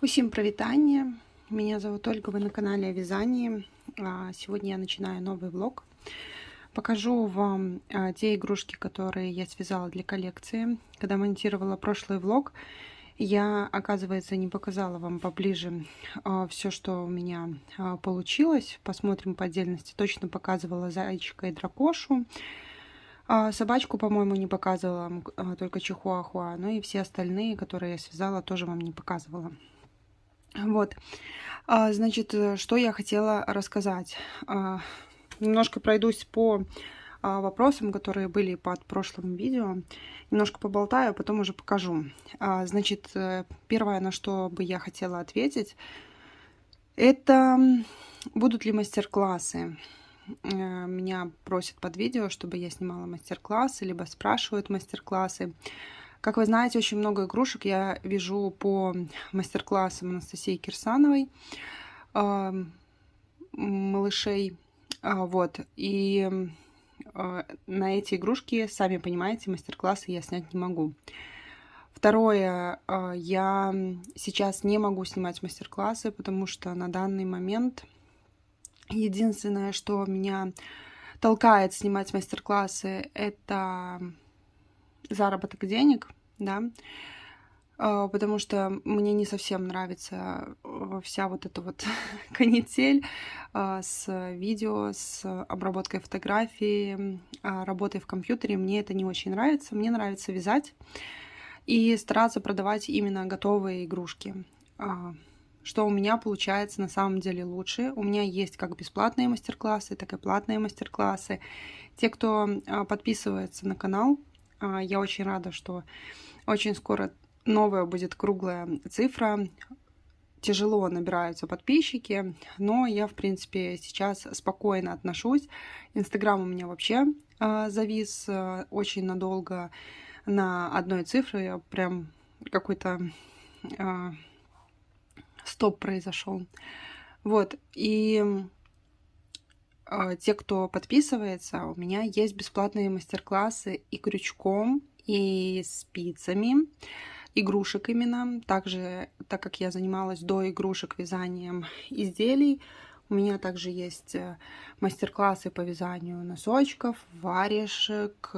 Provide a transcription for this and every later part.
Усім прывітанне. Меня зовут Ольга, вы на канале о вязании. Сегодня я начинаю новый влог. Покажу вам те игрушки, которые я связала для коллекции. Когда монтировала прошлый влог, я, оказывается, не показала вам поближе все, что у меня получилось. Посмотрим по отдельности. Точно показывала зайчика и дракошу. Собачку, по-моему, не показывала, только чихуахуа. Ну и все остальные, которые я связала, тоже вам не показывала. Вот, значит, что я хотела рассказать. Немножко пройдусь по вопросам, которые были под прошлым видео. Немножко поболтаю, а потом уже покажу. Значит, первое, на что бы я хотела ответить, это будут ли мастер-классы. Меня просят под видео, чтобы я снимала мастер-классы, либо спрашивают мастер-классы. Как вы знаете, очень много игрушек я вяжу по мастер-классам Анастасии Кирсановой, малышей. Вот. И на эти игрушки, сами понимаете, мастер-классы я снять не могу. Второе, я сейчас не могу снимать мастер-классы, потому что на данный момент единственное, что меня толкает снимать мастер-классы, это заработок денег, да, потому что мне не совсем нравится вся вот эта вот канитель с видео, с обработкой фотографий, работой в компьютере. Мне это не очень нравится. Мне нравится вязать и стараться продавать именно готовые игрушки. Что у меня получается на самом деле лучше. У меня есть как бесплатные мастер-классы, так и платные мастер-классы. Те, кто подписывается на канал, я очень рада, что очень скоро новая будет круглая цифра. Тяжело набираются подписчики, но я, в принципе, сейчас спокойно отношусь. Инстаграм у меня вообще завис очень надолго на одной цифре. Я прям какой-то стоп произошел. Вот, и те, кто подписывается, у меня есть бесплатные мастер-классы и крючком, и спицами, игрушек именно. Также, так как я занималась до игрушек вязанием изделий, у меня также есть мастер-классы по вязанию носочков, варежек,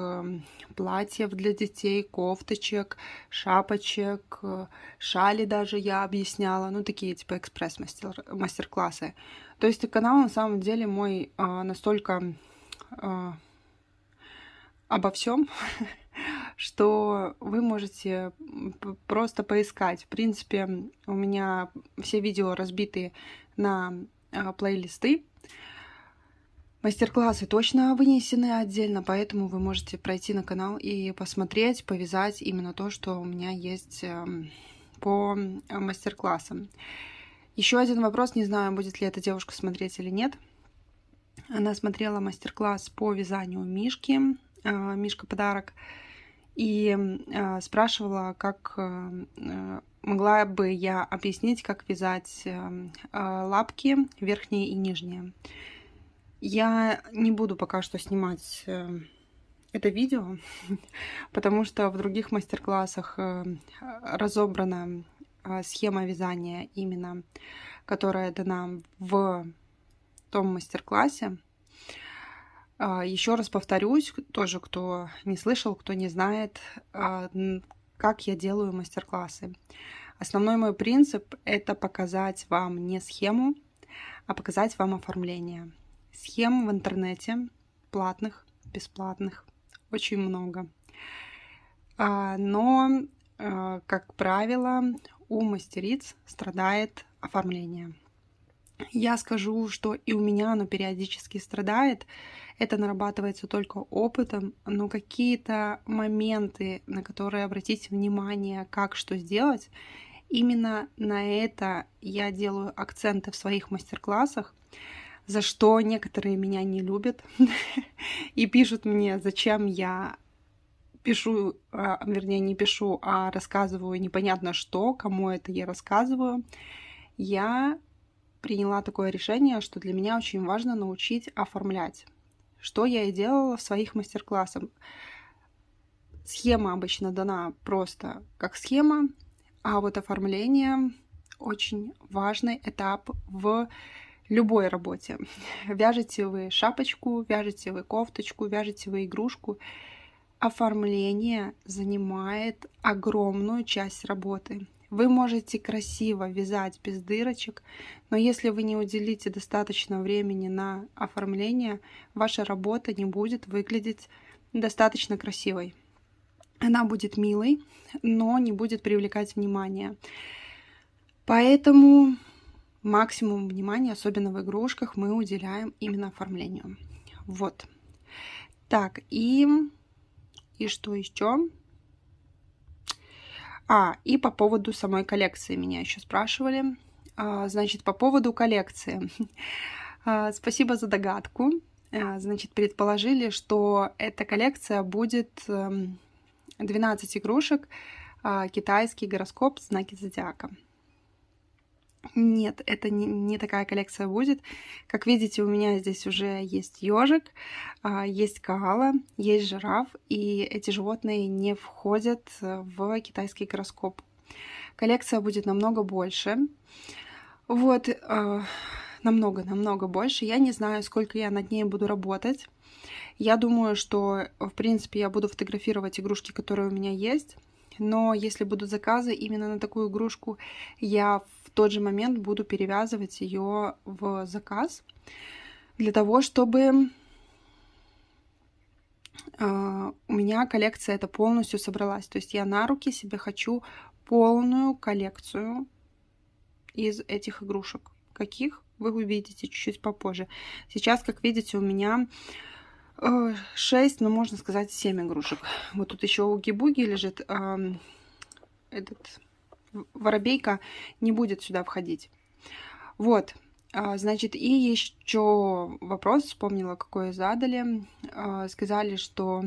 платьев для детей, кофточек, шапочек, шали даже я объясняла. Ну, такие типа экспресс-мастер-классы. То есть канал на самом деле мой настолько обо всем, что вы можете просто поискать. В принципе, у меня все видео разбиты на плейлисты. Мастер-классы точно вынесены отдельно, поэтому вы можете пройти на канал и посмотреть, повязать именно то, что у меня есть по мастер-классам. Еще один вопрос, не знаю, будет ли эта девушка смотреть или нет. Она смотрела мастер-класс по вязанию Мишки, Мишка-подарок, и спрашивала, как могла бы я объяснить, как вязать лапки верхние и нижние. Я не буду пока что снимать это видео, потому что в других мастер-классах разобрана схема вязания именно, которая дана в том мастер-классе. Еще раз повторюсь, тоже кто не слышал, кто не знает, как я делаю мастер-классы. Основной мой принцип – это показать вам не схему, а показать вам оформление. Схем в интернете, платных, бесплатных, очень много. Но, как правило, у мастериц страдает оформление. Я скажу, что и у меня оно периодически страдает. Это нарабатывается только опытом, но какие-то моменты, на которые обратить внимание, как что сделать, именно на это я делаю акценты в своих мастер-классах, за что некоторые меня не любят и пишут мне, зачем я пишу, вернее, не пишу, а рассказываю непонятно что, кому это я рассказываю. Я приняла такое решение, что для меня очень важно научить оформлять. Что я и делала в своих мастер-классах. Схема обычно дана просто как схема, а вот оформление очень важный этап в любой работе. Вяжете вы шапочку, вяжете вы кофточку, вяжете вы игрушку. Оформление занимает огромную часть работы. Вы можете красиво вязать без дырочек, но если вы не уделите достаточно времени на оформление, ваша работа не будет выглядеть достаточно красивой. Она будет милой, но не будет привлекать внимание. Поэтому максимум внимания, особенно в игрушках, мы уделяем именно оформлению. Вот. Так, и что еще? И по поводу самой коллекции меня еще спрашивали. Значит, по поводу коллекции. Спасибо за догадку. Значит, предположили, что эта коллекция будет 12 игрушек, китайский гороскоп, знаки зодиака. Нет, это не такая коллекция будет. Как видите, у меня здесь уже есть ежик, есть коала, есть жираф, и эти животные не входят в китайский гороскоп. Коллекция будет намного больше. Вот, намного больше. Я не знаю, сколько я над ней буду работать. Я думаю, что, в принципе, я буду фотографировать игрушки, которые у меня есть. Но если будут заказы именно на такую игрушку, я в тот же момент буду перевязывать ее в заказ для того, чтобы у меня коллекция эта полностью собралась. То есть я на руки себе хочу полную коллекцию из этих игрушек. Каких вы увидите чуть-чуть попозже. Сейчас, как видите, у меня 6, ну, можно сказать, 7 игрушек. Вот тут еще уги-буги лежит. Этот воробейка не будет сюда входить. Вот. Значит, и еще вопрос, вспомнила, какой задали. Сказали, что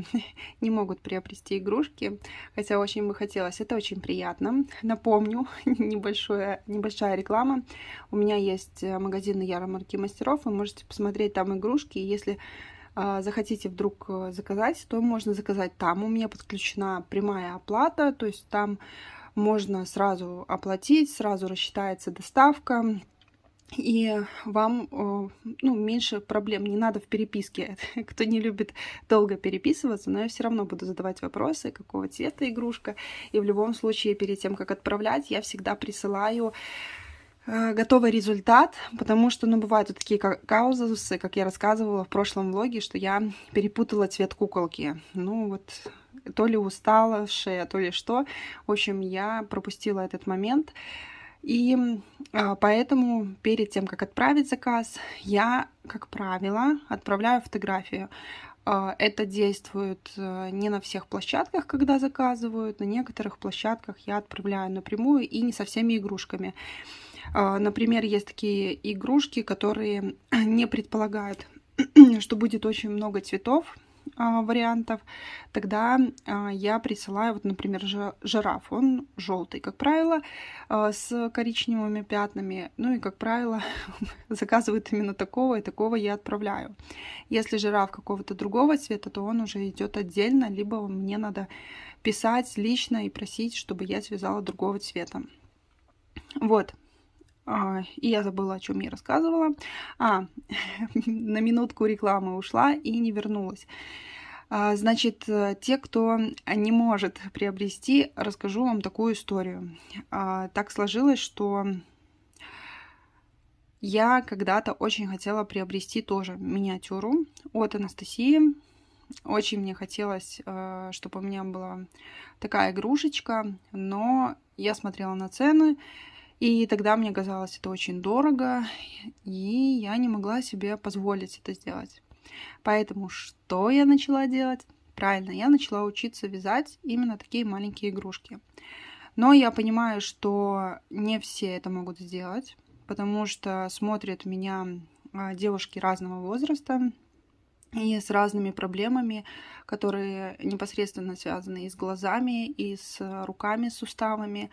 не могут приобрести игрушки, хотя очень бы хотелось. Это очень приятно. Напомню, небольшая реклама. У меня есть магазин на ярмарке мастеров. Вы можете посмотреть там игрушки. Если захотите вдруг заказать, то можно заказать там. У меня подключена прямая оплата, то есть там можно сразу оплатить, сразу рассчитается доставка, и вам меньше проблем, не надо в переписке. Кто не любит долго переписываться, но я все равно буду задавать вопросы, какого цвета игрушка. И в любом случае, перед тем, как отправлять, я всегда присылаю готовый результат, потому что, бывают вот такие казусы, как я рассказывала в прошлом влоге, что я перепутала цвет куколки. То ли устала шея, то ли что. В общем, я пропустила этот момент. И поэтому перед тем, как отправить заказ, я, как правило, отправляю фотографию. Это действует не на всех площадках, когда заказывают. На некоторых площадках я отправляю напрямую и не со всеми игрушками. Например, есть такие игрушки, которые не предполагают, что будет очень много цветов, вариантов. Тогда я присылаю, вот, например, жираф. Он желтый, как правило, с коричневыми пятнами. Ну и, как правило, заказывают именно такого, и такого я отправляю. Если жираф какого-то другого цвета, то он уже идет отдельно, либо мне надо писать лично и просить, чтобы я связала другого цвета. Вот. И я забыла, о чем я рассказывала. На минутку рекламы ушла и не вернулась. Значит, те, кто не может приобрести, расскажу вам такую историю. Так сложилось, что я когда-то очень хотела приобрести тоже миниатюру от Анастасии. Очень мне хотелось, чтобы у меня была такая игрушечка, но я смотрела на цены, и тогда мне казалось это очень дорого, и я не могла себе позволить это сделать. Поэтому что я начала делать? Правильно, я начала учиться вязать именно такие маленькие игрушки. Но я понимаю, что не все это могут сделать, потому что смотрят меня девушки разного возраста и с разными проблемами, которые непосредственно связаны и с глазами, и с руками, с суставами.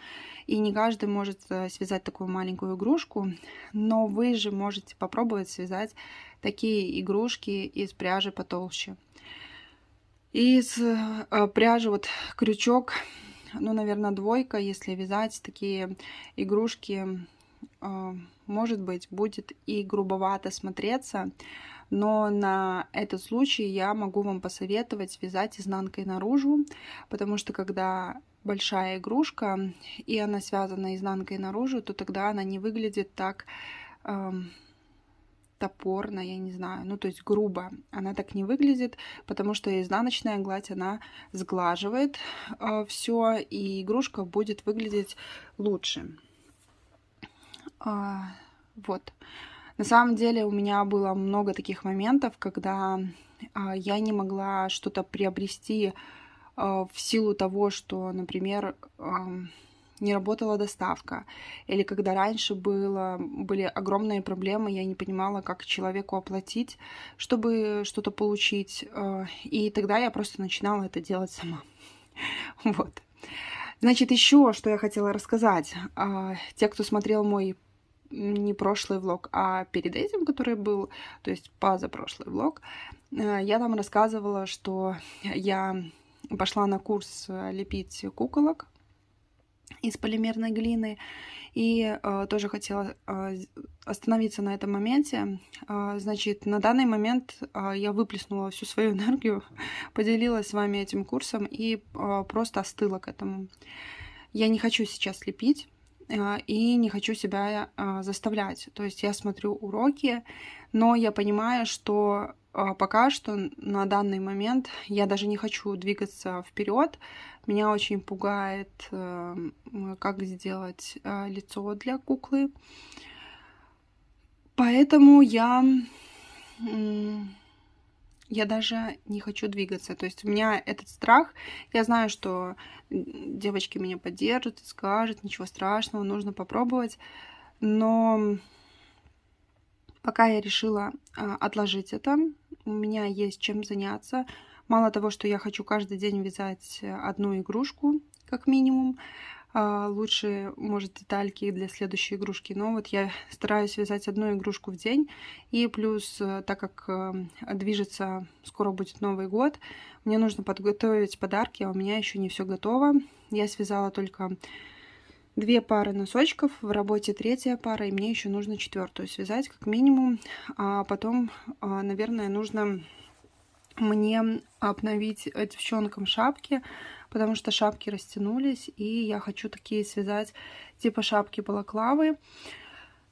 И не каждый может связать такую маленькую игрушку, но вы же можете попробовать связать такие игрушки из пряжи потолще. Из пряжи, вот крючок ну, наверное, двойка, если вязать такие игрушки, может быть, будет и грубовато смотреться, но на этот случай я могу вам посоветовать вязать изнанкой наружу, потому что когда большая игрушка и она связана изнанкой наружу, то тогда она не выглядит так топорно, я не знаю, ну то есть грубо. Она так не выглядит, потому что изнаночная гладь, она сглаживает все, и игрушка будет выглядеть лучше. Вот. На самом деле у меня было много таких моментов, когда я не могла что-то приобрести в силу того, что, например, не работала доставка, или когда раньше были огромные проблемы, я не понимала, как человеку оплатить, чтобы что-то получить, и тогда я просто начинала это делать сама. Вот. Значит, еще что я хотела рассказать. Те, кто смотрел мой не прошлый влог, а перед этим, который был, то есть позапрошлый влог, я там рассказывала, что я пошла на курс лепить куколок из полимерной глины, и тоже хотела остановиться на этом моменте. Значит, на данный момент я выплеснула всю свою энергию, поделилась с вами этим курсом и просто остыла к этому. Я не хочу сейчас лепить и не хочу себя заставлять. То есть я смотрю уроки, но я понимаю, что пока что на данный момент я даже не хочу двигаться вперед. Меня очень пугает, как сделать лицо для куклы. Поэтому я даже не хочу двигаться. То есть у меня этот страх. Я знаю, что девочки меня поддержат и скажут, ничего страшного, нужно попробовать. Но пока я решила отложить это, у меня есть чем заняться. Мало того, что я хочу каждый день вязать одну игрушку, как минимум, лучше, может, детальки для следующей игрушки. Но вот я стараюсь вязать одну игрушку в день. И плюс, так как движется, скоро будет Новый год, мне нужно подготовить подарки, а у меня еще не все готово. Я связала только 2 пары носочков, в работе 3-я пара, и мне еще нужно 4-ю связать, как минимум. А потом, наверное, нужно мне обновить девчонкам шапки, потому что шапки растянулись, и я хочу такие связать, типа шапки балаклавы,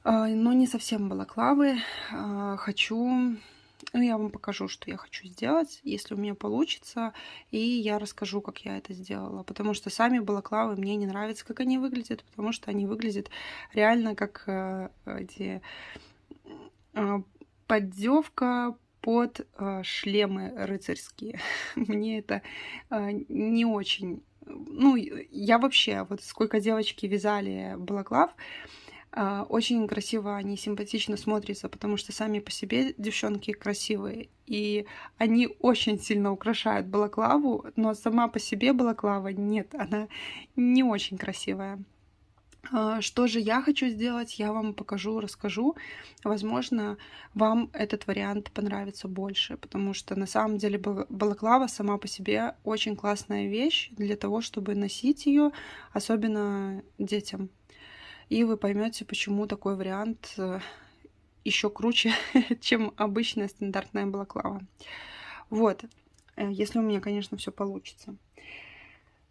но не совсем балаклавы. Хочу... Ну, я вам покажу, что я хочу сделать, если у меня получится, и я расскажу, как я это сделала, потому что сами балаклавы мне не нравятся, как они выглядят, потому что они выглядят реально как поддевка под шлемы рыцарские. Мне это не очень... Ну, я вообще, вот сколько девочки вязали балаклав, очень красиво они, симпатично смотрятся, потому что сами по себе девчонки красивые, и они очень сильно украшают балаклаву, но сама по себе балаклава нет, она не очень красивая. Что же я хочу сделать, я вам покажу, расскажу. Возможно, вам этот вариант понравится больше, потому что на самом деле балаклава сама по себе очень классная вещь для того, чтобы носить ее, особенно детям. И вы поймете, почему такой вариант еще круче, чем обычная стандартная балаклава. Вот, если у меня, конечно, все получится.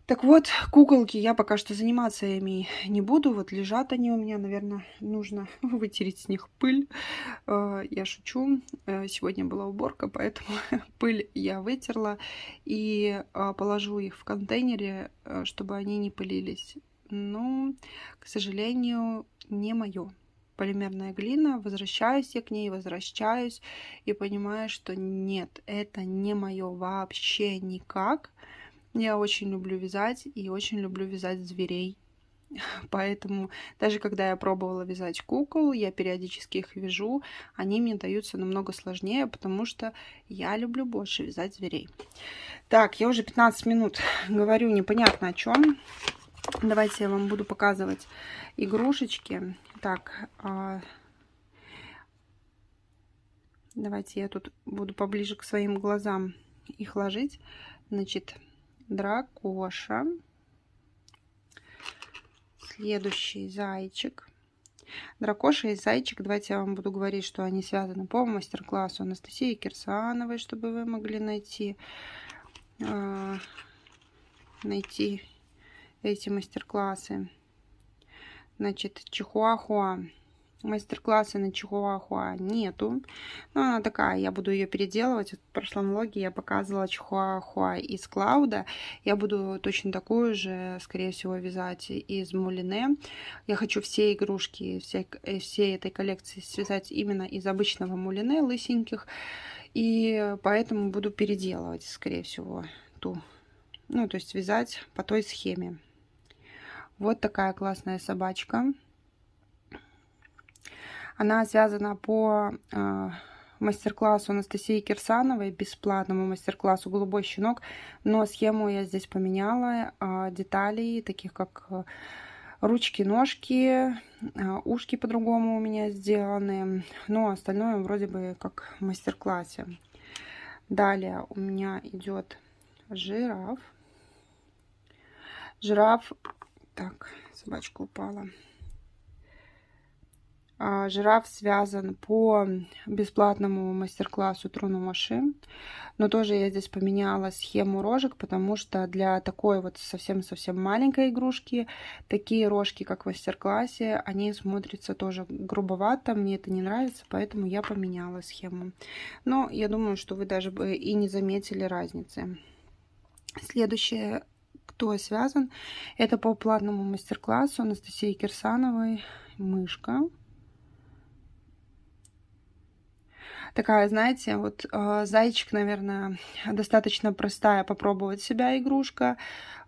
Так вот, куколки, я пока что заниматься ими не буду. Вот лежат они у меня, наверное, нужно вытереть с них пыль. Я шучу. Сегодня была уборка, поэтому пыль я вытерла. И положу их в контейнере, чтобы они не пылились. Но, к сожалению, не мое. Полимерная глина, возвращаюсь я к ней, возвращаюсь и понимаю, что нет, это не мое вообще никак. Я очень люблю вязать и очень люблю вязать зверей. Поэтому даже когда я пробовала вязать кукол, я периодически их вяжу, они мне даются намного сложнее, потому что я люблю больше вязать зверей. Так, я уже 15 минут говорю непонятно о чем. Давайте я вам буду показывать игрушечки. Так, давайте я тут буду поближе к своим глазам их ложить. Значит, дракоша. Следующий зайчик. Дракоша и зайчик. Давайте я вам буду говорить, что они связаны по мастер-классу Анастасии Кирсановой, чтобы вы могли найти эти мастер-классы. Значит, чихуахуа. Мастер-классы на чихуахуа нету. Но она такая, я буду ее переделывать. В прошлом влоге я показывала чихуахуа из Клауда. Я буду точно такую же, скорее всего, вязать из мулине. Я хочу все игрушки, всей этой коллекции связать именно из обычного мулине, лысеньких. И поэтому буду переделывать, скорее всего, то есть вязать по той схеме. Вот такая классная собачка. Она связана по мастер-классу Анастасии Кирсановой, бесплатному мастер-классу «Голубой щенок». Но схему я здесь поменяла. Деталей, таких как ручки, ножки, ушки по-другому у меня сделаны. Но остальное вроде бы как в мастер-классе. Далее у меня идет жираф. Жираф. Так, собачка упала. Жираф связан по бесплатному мастер-классу Труноши. Но тоже я здесь поменяла схему рожек, потому что для такой вот совсем-совсем маленькой игрушки такие рожки, как в мастер-классе, они смотрятся тоже грубовато. Мне это не нравится, поэтому я поменяла схему. Но я думаю, что вы даже бы и не заметили разницы. Следующее, кто связан, это по платному мастер-классу Анастасии Кирсановой мышка. Такая, знаете, вот зайчик, наверное, достаточно простая попробовать себя игрушка.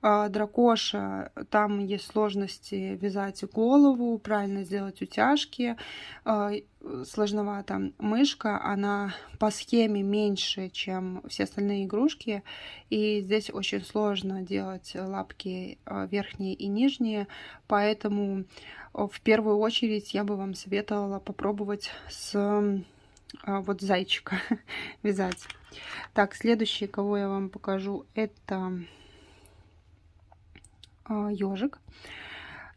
Дракоша, там есть сложности вязать голову, правильно сделать утяжки. Сложновато. Мышка, она по схеме меньше, чем все остальные игрушки. И здесь очень сложно делать лапки верхние и нижние. Поэтому в первую очередь я бы вам советовала попробовать с вот зайчика вязать. Так, следующий, кого я вам покажу, это ежик.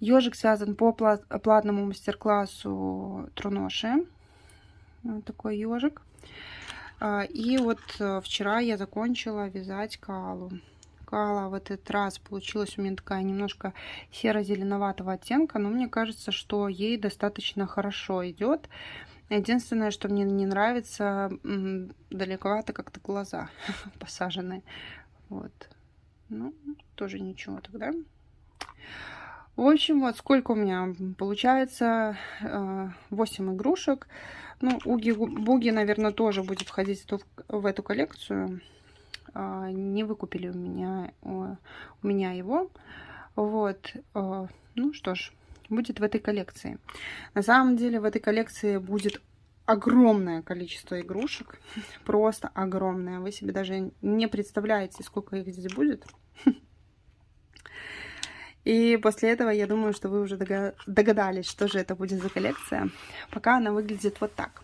Ежик связан по платному мастер-классу Труноши. Вот такой ежик. И вот вчера я закончила вязать Калу. Кала в этот раз получилась у меня такая немножко серо-зеленоватого оттенка, но мне кажется, что ей достаточно хорошо идет. Единственное, что мне не нравится, далековато как-то глаза посажены. Вот. Ну, тоже ничего тогда. В общем, вот сколько у меня получается. 8 игрушек. Ну, Уги-Буги, наверное, тоже будет входить в эту коллекцию. Не выкупили у меня его. Вот. Ну что ж. Будет в этой коллекции. На самом деле в этой коллекции будет огромное количество игрушек. Просто огромное. Вы себе даже не представляете, сколько их здесь будет. И после этого я думаю, что вы уже догадались, что же это будет за коллекция. Пока она выглядит вот так.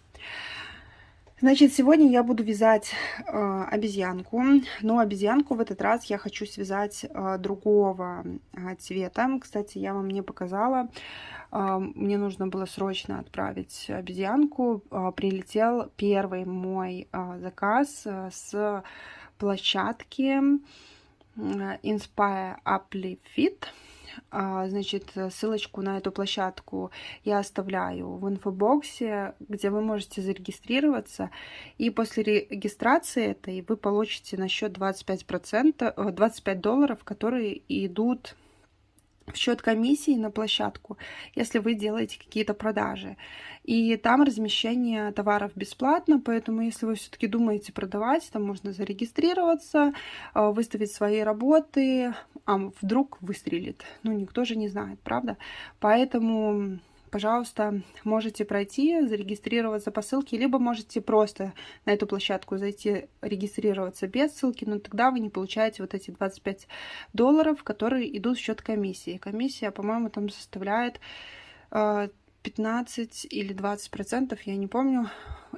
Значит, сегодня я буду вязать обезьянку, но обезьянку в этот раз я хочу связать другого цвета. Кстати, я вам не показала, мне нужно было срочно отправить обезьянку. Прилетел первый мой заказ с площадки Inspire Apply Fit. Значит, ссылочку на эту площадку я оставляю в инфобоксе, где вы можете зарегистрироваться. И после регистрации этой вы получите на счет 25 долларов, которые идут в счет комиссии на площадку, если вы делаете какие-то продажи. И там размещение товаров бесплатно, поэтому если вы все-таки думаете продавать, там можно зарегистрироваться, выставить свои работы, а вдруг выстрелит. Ну, никто же не знает, правда? Поэтому, пожалуйста, можете пройти, зарегистрироваться по ссылке, либо можете просто на эту площадку зайти, регистрироваться без ссылки, но тогда вы не получаете вот эти 25 долларов, которые идут в счет комиссии. Комиссия, по-моему, там составляет 15 или 20%, я не помню.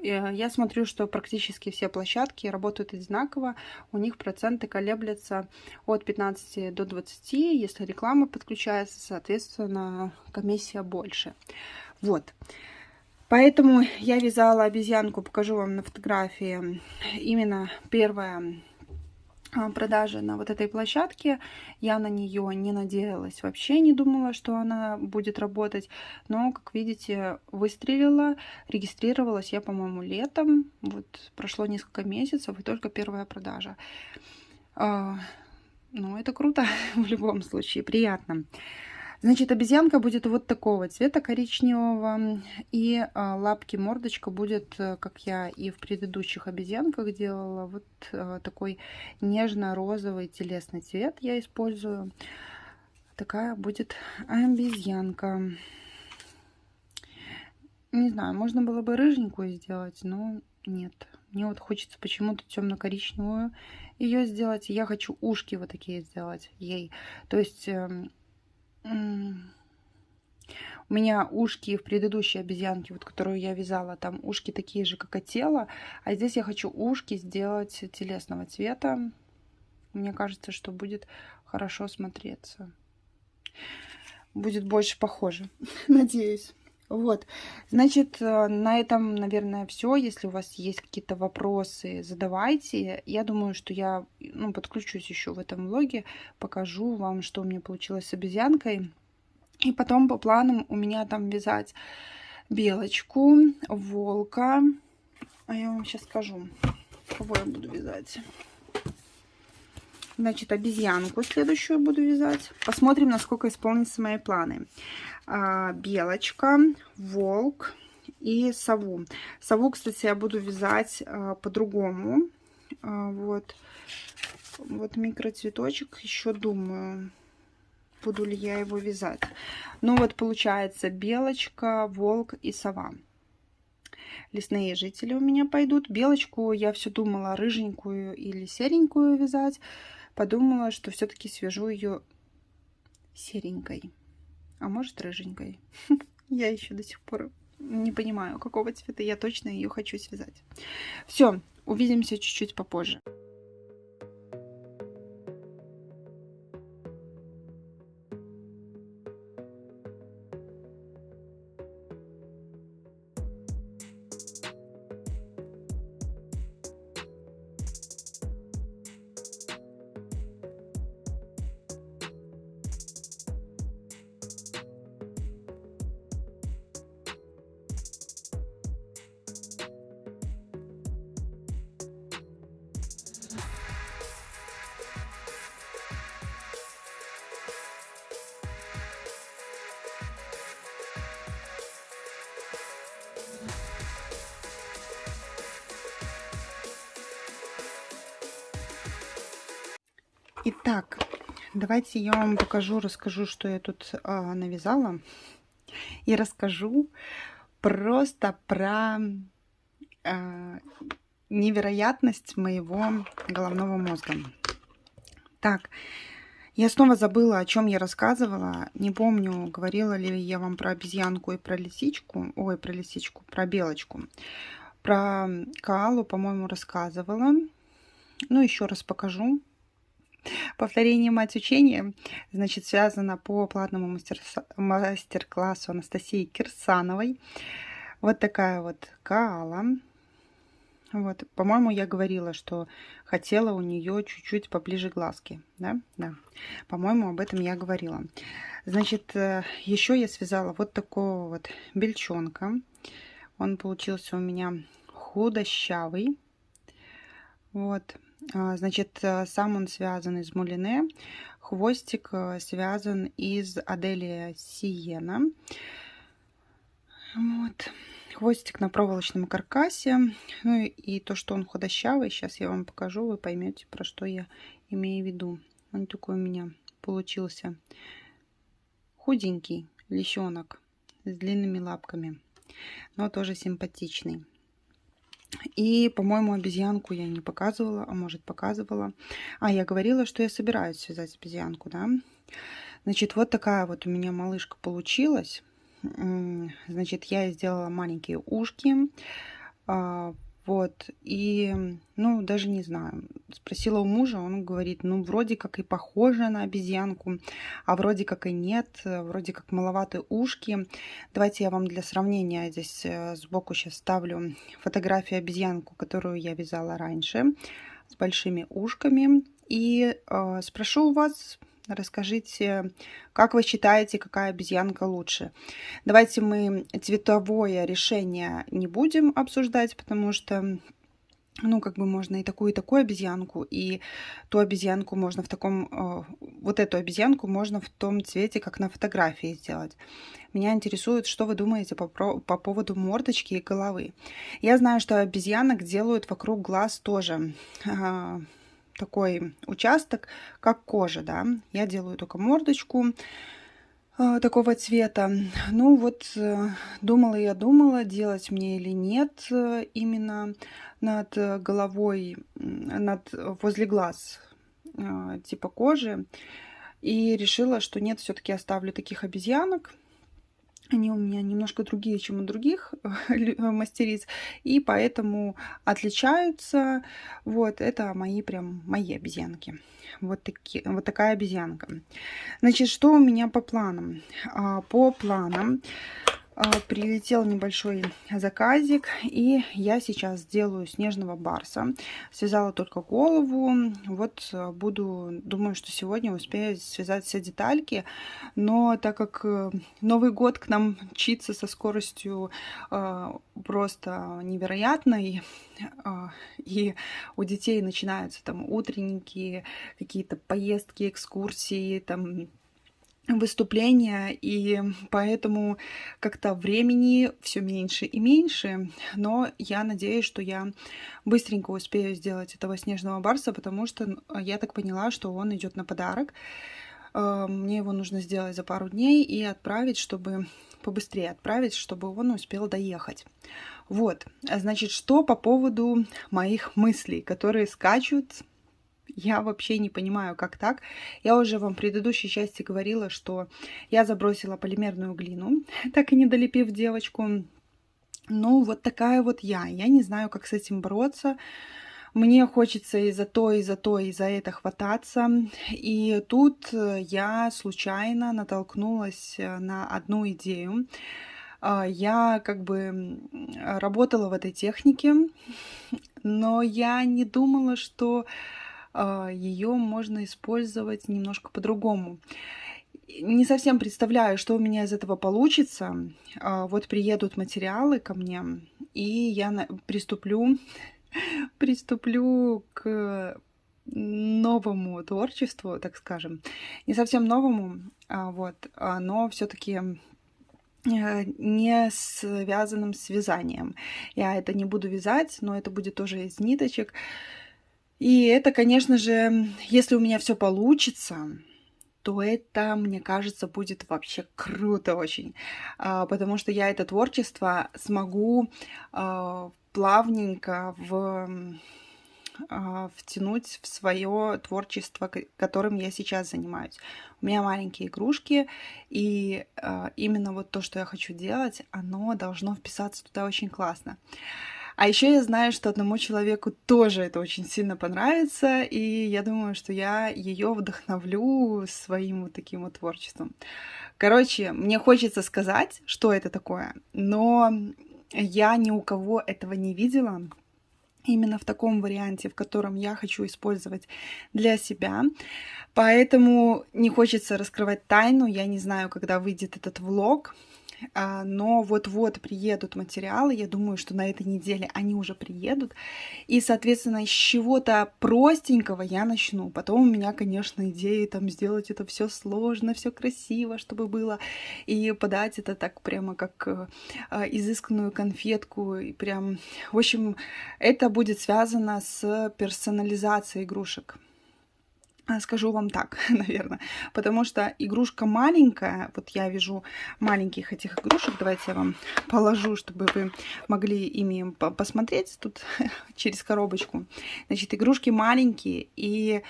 Я смотрю, что практически все площадки работают одинаково. У них проценты колеблются от 15 до 20. Если реклама подключается, соответственно, комиссия больше. Вот. Поэтому я вязала обезьянку, покажу вам на фотографии. Именно первая продажи на вот этой площадке. Я на нее не надеялась, вообще не думала, что она будет работать. Но, как видите, выстрелила. Регистрировалась я, по-моему, летом. Вот прошло несколько месяцев, и только первая продажа. Ну, это круто в любом случае, приятно. Значит, обезьянка будет вот такого цвета коричневого, и лапки, мордочка будет, как я и в предыдущих обезьянках делала, вот такой нежно-розовый телесный цвет я использую. Такая будет обезьянка. Не знаю, можно было бы рыженькую сделать, но нет. Мне вот хочется почему-то темно-коричневую ее сделать. Я хочу ушки вот такие сделать ей. То есть у меня ушки в предыдущей обезьянке, вот которую я вязала, там ушки такие же, как и тело. А здесь я хочу ушки сделать телесного цвета. Мне кажется, что будет хорошо смотреться. Будет больше похоже. Надеюсь. Вот. Значит, на этом, наверное, все. Если у вас есть какие-то вопросы, задавайте. Я думаю, что я подключусь еще в этом влоге. Покажу вам, что у меня получилось с обезьянкой. И потом по планам у меня там вязать белочку, волка. А я вам сейчас скажу, кого я буду вязать. Значит, обезьянку следующую буду вязать. Посмотрим, насколько исполнятся мои планы. Белочка, волк и сову. Сову, кстати, я буду вязать по-другому. Вот микроцветочек. Еще думаю, буду ли я его вязать. Ну вот получается белочка, волк и сова. Лесные жители у меня пойдут. Белочку я все думала рыженькую или серенькую вязать. Подумала, что все-таки свяжу ее серенькой. А может рыженькой. Я еще до сих пор не понимаю, какого цвета я точно ее хочу связать. Все, увидимся чуть-чуть попозже. Итак, давайте я вам покажу, расскажу, что я тут навязала. И расскажу просто про невероятность моего головного мозга. Так, я снова забыла, о чем я рассказывала. Не помню, говорила ли я вам про обезьянку и про лисичку. Ой, про лисичку, про белочку. Про коалу, по-моему, рассказывала. Ну, еще раз покажу. Повторение мать учения, значит, связано по платному мастер-классу Анастасии Кирсановой. Вот такая вот коала. Вот, по-моему, я говорила, что хотела у нее чуть-чуть поближе глазки, да? Да. По-моему, об этом я говорила. Значит, еще я связала вот такого вот бельчонка. Он получился у меня худощавый. Вот. Значит, сам он связан из мулине, хвостик связан из Аделия Сиена. Вот. Хвостик на проволочном каркасе. Ну и то, что он худощавый, сейчас я вам покажу, вы поймете, про что я имею в виду. Он такой у меня получился худенький лисенок с длинными лапками, но тоже симпатичный. И, по-моему, обезьянку я не показывала, а может показывала. Я говорила, что я собираюсь связать обезьянку, да. Значит, вот такая вот у меня малышка получилась. Значит, я сделала маленькие ушки. А, вот, и, ну, даже не знаю, спросила у мужа, он говорит, ну, вроде как и похоже на обезьянку, а вроде как и нет, вроде как маловаты ушки. Давайте я вам для сравнения здесь сбоку сейчас ставлю фотографию обезьянку, которую я вязала раньше, с большими ушками. И спрошу у вас, расскажите, как вы считаете, какая обезьянка лучше? Давайте мы цветовое решение не будем обсуждать, потому что, ну, как бы можно и такую обезьянку, и ту обезьянку можно в таком, вот эту обезьянку можно в том цвете, как на фотографии сделать. Меня интересует, что вы думаете по поводу мордочки и головы. Я знаю, что обезьянок делают вокруг глаз тоже такой участок, как кожа, да. Я делаю только мордочку такого цвета. Ну вот, думала, делать мне или нет именно над головой, возле глаз типа кожи. И решила, что нет, все-таки оставлю таких обезьянок. Они у меня немножко другие, чем у других мастериц, и поэтому отличаются. Вот это мои обезьянки. Вот такая обезьянка. Значит, что у меня по планам? По планам прилетел небольшой заказик, и я сейчас сделаю снежного барса. Связала только голову. Вот думаю, что сегодня успею связать все детальки. Но так как Новый год к нам мчится со скоростью просто невероятной, и у детей начинаются там утренники, какие-то поездки, экскурсии, там выступления, и поэтому как-то времени все меньше и меньше, но я надеюсь, что я быстренько успею сделать этого снежного барса, потому что я так поняла, что он идет на подарок. Мне его нужно сделать за пару дней и отправить, чтобы побыстрее отправить, чтобы он успел доехать. Вот, значит, что по поводу моих мыслей, которые скачут. Я вообще не понимаю, как так. Я уже вам в предыдущей части говорила, что я забросила полимерную глину, так и не долепив девочку. Ну, вот такая вот я. Я не знаю, как с этим бороться. Мне хочется и за то, и за то, и за это хвататься. И тут я случайно натолкнулась на одну идею. Я как бы работала в этой технике, но я не думала, что ее можно использовать немножко по-другому. Не совсем представляю, что у меня из этого получится. Вот приедут материалы ко мне, и я приступлю к новому творчеству, так скажем. Не совсем новому, но все-таки не связанным с вязанием. Я это не буду вязать, но это будет тоже из ниточек. И это, конечно же, если у меня все получится, то это, мне кажется, будет вообще круто очень. Потому что я это творчество смогу плавненько втянуть в свое творчество, которым я сейчас занимаюсь. У меня маленькие игрушки, и именно вот то, что я хочу делать, оно должно вписаться туда очень классно. А еще я знаю, что одному человеку тоже это очень сильно понравится, и я думаю, что я ее вдохновлю своим вот таким вот творчеством. Короче, мне хочется сказать, что это такое, но я ни у кого этого не видела. Именно в таком варианте, в котором я хочу использовать для себя. Поэтому не хочется раскрывать тайну. Я не знаю, когда выйдет этот влог. Но вот-вот приедут материалы. Я думаю, что на этой неделе они уже приедут. И, соответственно, с чего-то простенького я начну. Потом у меня, конечно, идеи там сделать это все сложно, все красиво, чтобы было. И подать это так прямо как изысканную конфетку. И прям, в общем, это будет связано с персонализацией игрушек. Скажу вам так, наверное, потому что игрушка маленькая, вот я вижу маленьких этих игрушек, давайте я вам положу, чтобы вы могли ими посмотреть тут через коробочку. Значит, игрушки маленькие, и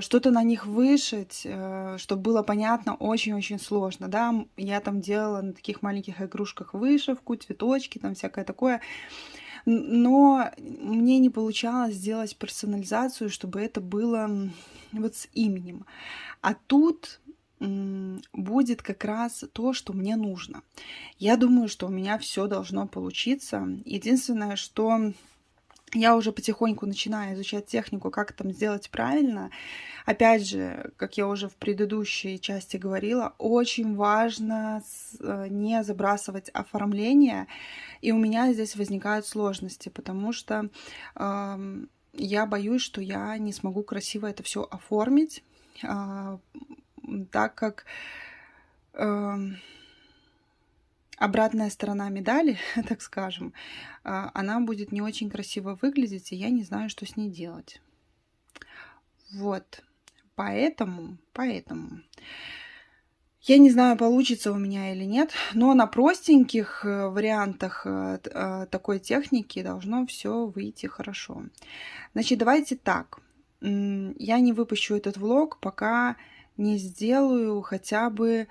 что-то на них вышить, чтобы было понятно, очень-очень сложно, да. Я там делала на таких маленьких игрушках вышивку, цветочки, там всякое такое. но мне не получалось сделать персонализацию, чтобы это было вот с именем. А тут будет как раз то, что мне нужно. Я думаю, что у меня все должно получиться. Единственное, что я уже потихоньку начинаю изучать технику, как там сделать правильно. Опять же, как я уже в предыдущей части говорила, очень важно не забрасывать оформление. И у меня здесь возникают сложности, потому что я боюсь, что я не смогу красиво это все оформить, так как обратная сторона медали, так скажем, она будет не очень красиво выглядеть, и я не знаю, что с ней делать. Вот, поэтому я не знаю, получится у меня или нет, но на простеньких вариантах такой техники должно все выйти хорошо. Значит, давайте так. Я не выпущу этот влог, пока не сделаю хотя бы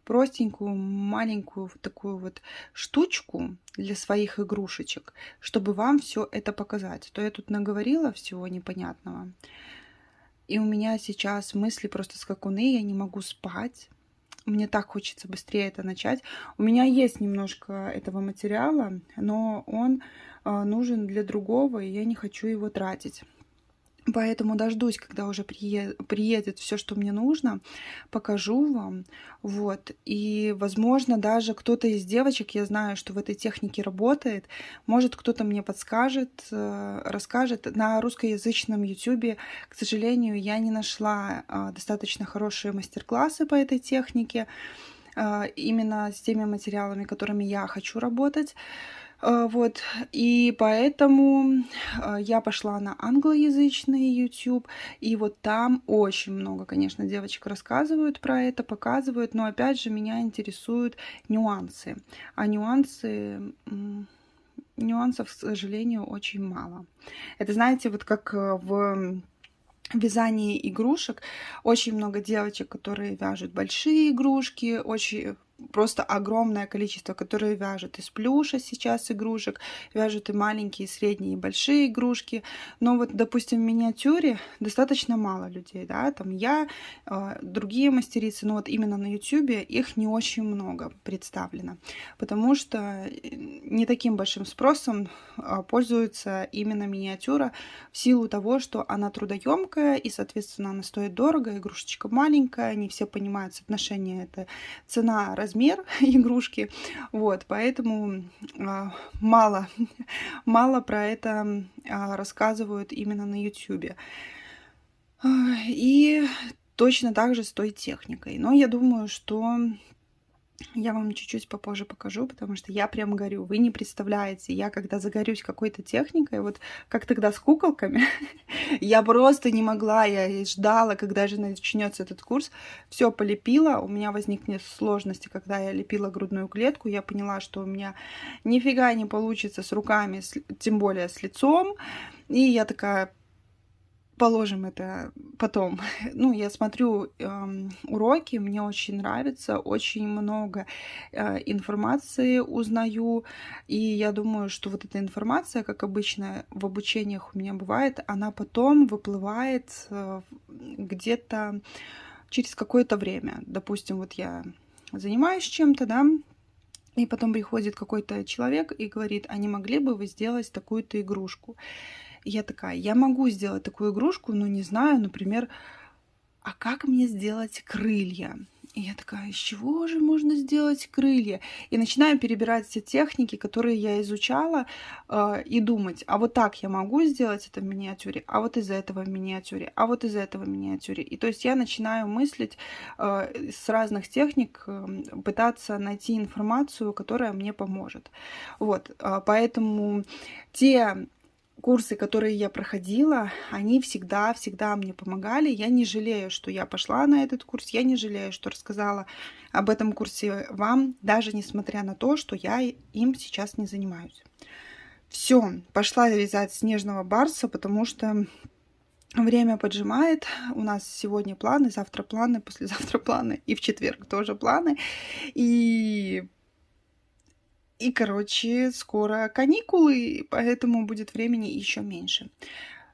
простенькую, маленькую вот такую вот штучку для своих игрушечек, чтобы вам все это показать. То я тут наговорила всего непонятного. И у меня сейчас мысли просто скакуны, я не могу спать. Мне так хочется быстрее это начать. У меня есть немножко этого материала, но он нужен для другого, и я не хочу его тратить. Поэтому дождусь, когда уже приедет все, что мне нужно, покажу вам. Вот. И, возможно, даже кто-то из девочек, я знаю, что в этой технике работает, может, кто-то мне подскажет, расскажет. На русскоязычном YouTube, к сожалению, я не нашла достаточно хорошие мастер-классы по этой технике, именно с теми материалами, которыми я хочу работать. Вот, и поэтому я пошла на англоязычный YouTube, и вот там очень много, конечно, девочек рассказывают про это, показывают, но опять же меня интересуют нюансы, а нюансов, к сожалению, очень мало. Это, знаете, вот как в вязании игрушек очень много девочек, которые вяжут большие игрушки, очень просто огромное количество, которые вяжут из плюша сейчас игрушек, вяжут и маленькие, и средние, и большие игрушки. Но вот, допустим, в миниатюре достаточно мало людей, да, там я, другие мастерицы, но вот именно на YouTube их не очень много представлено, потому что не таким большим спросом пользуется именно миниатюра в силу того, что она трудоемкая и, соответственно, она стоит дорого, игрушечка маленькая, не все понимают соотношение, это цена, размер игрушки, вот, поэтому мало про это рассказывают именно на YouTube. И точно так же с той техникой. Но я думаю, что я вам чуть-чуть попозже покажу, потому что я прям горю. Вы не представляете, я когда загорюсь какой-то техникой, вот как тогда с куколками, я просто не могла, я ждала, когда же начнется этот курс. Все полепила, у меня возникнет сложности, когда я лепила грудную клетку, я поняла, что у меня нифига не получится с руками, тем более с лицом. И я такая: положим это потом. Ну, я смотрю уроки, мне очень нравится, очень много информации узнаю, и я думаю, что вот эта информация, как обычно в обучениях у меня бывает, она потом выплывает где-то через какое-то время. Допустим, вот я занимаюсь чем-то, да, и потом приходит какой-то человек и говорит: а не могли бы вы сделать такую-то игрушку? И я такая: я могу сделать такую игрушку, но не знаю, например, а как мне сделать крылья? И я такая: из чего же можно сделать крылья? И начинаю перебирать все техники, которые я изучала, и думать: а вот так я могу сделать это в миниатюре, а вот из этого в миниатюре, а вот из этого в миниатюре. И то есть я начинаю мыслить с разных техник, пытаться найти информацию, которая мне поможет. Вот, поэтому те курсы, которые я проходила, они всегда мне помогали. Я не жалею, что я пошла на этот курс, я не жалею, что рассказала об этом курсе вам, даже несмотря на то, что я им сейчас не занимаюсь. Все, пошла вязать снежного барса, потому что время поджимает. У нас сегодня планы, завтра планы, послезавтра планы, и в четверг тоже планы. И И, короче, скоро каникулы, поэтому будет времени еще меньше.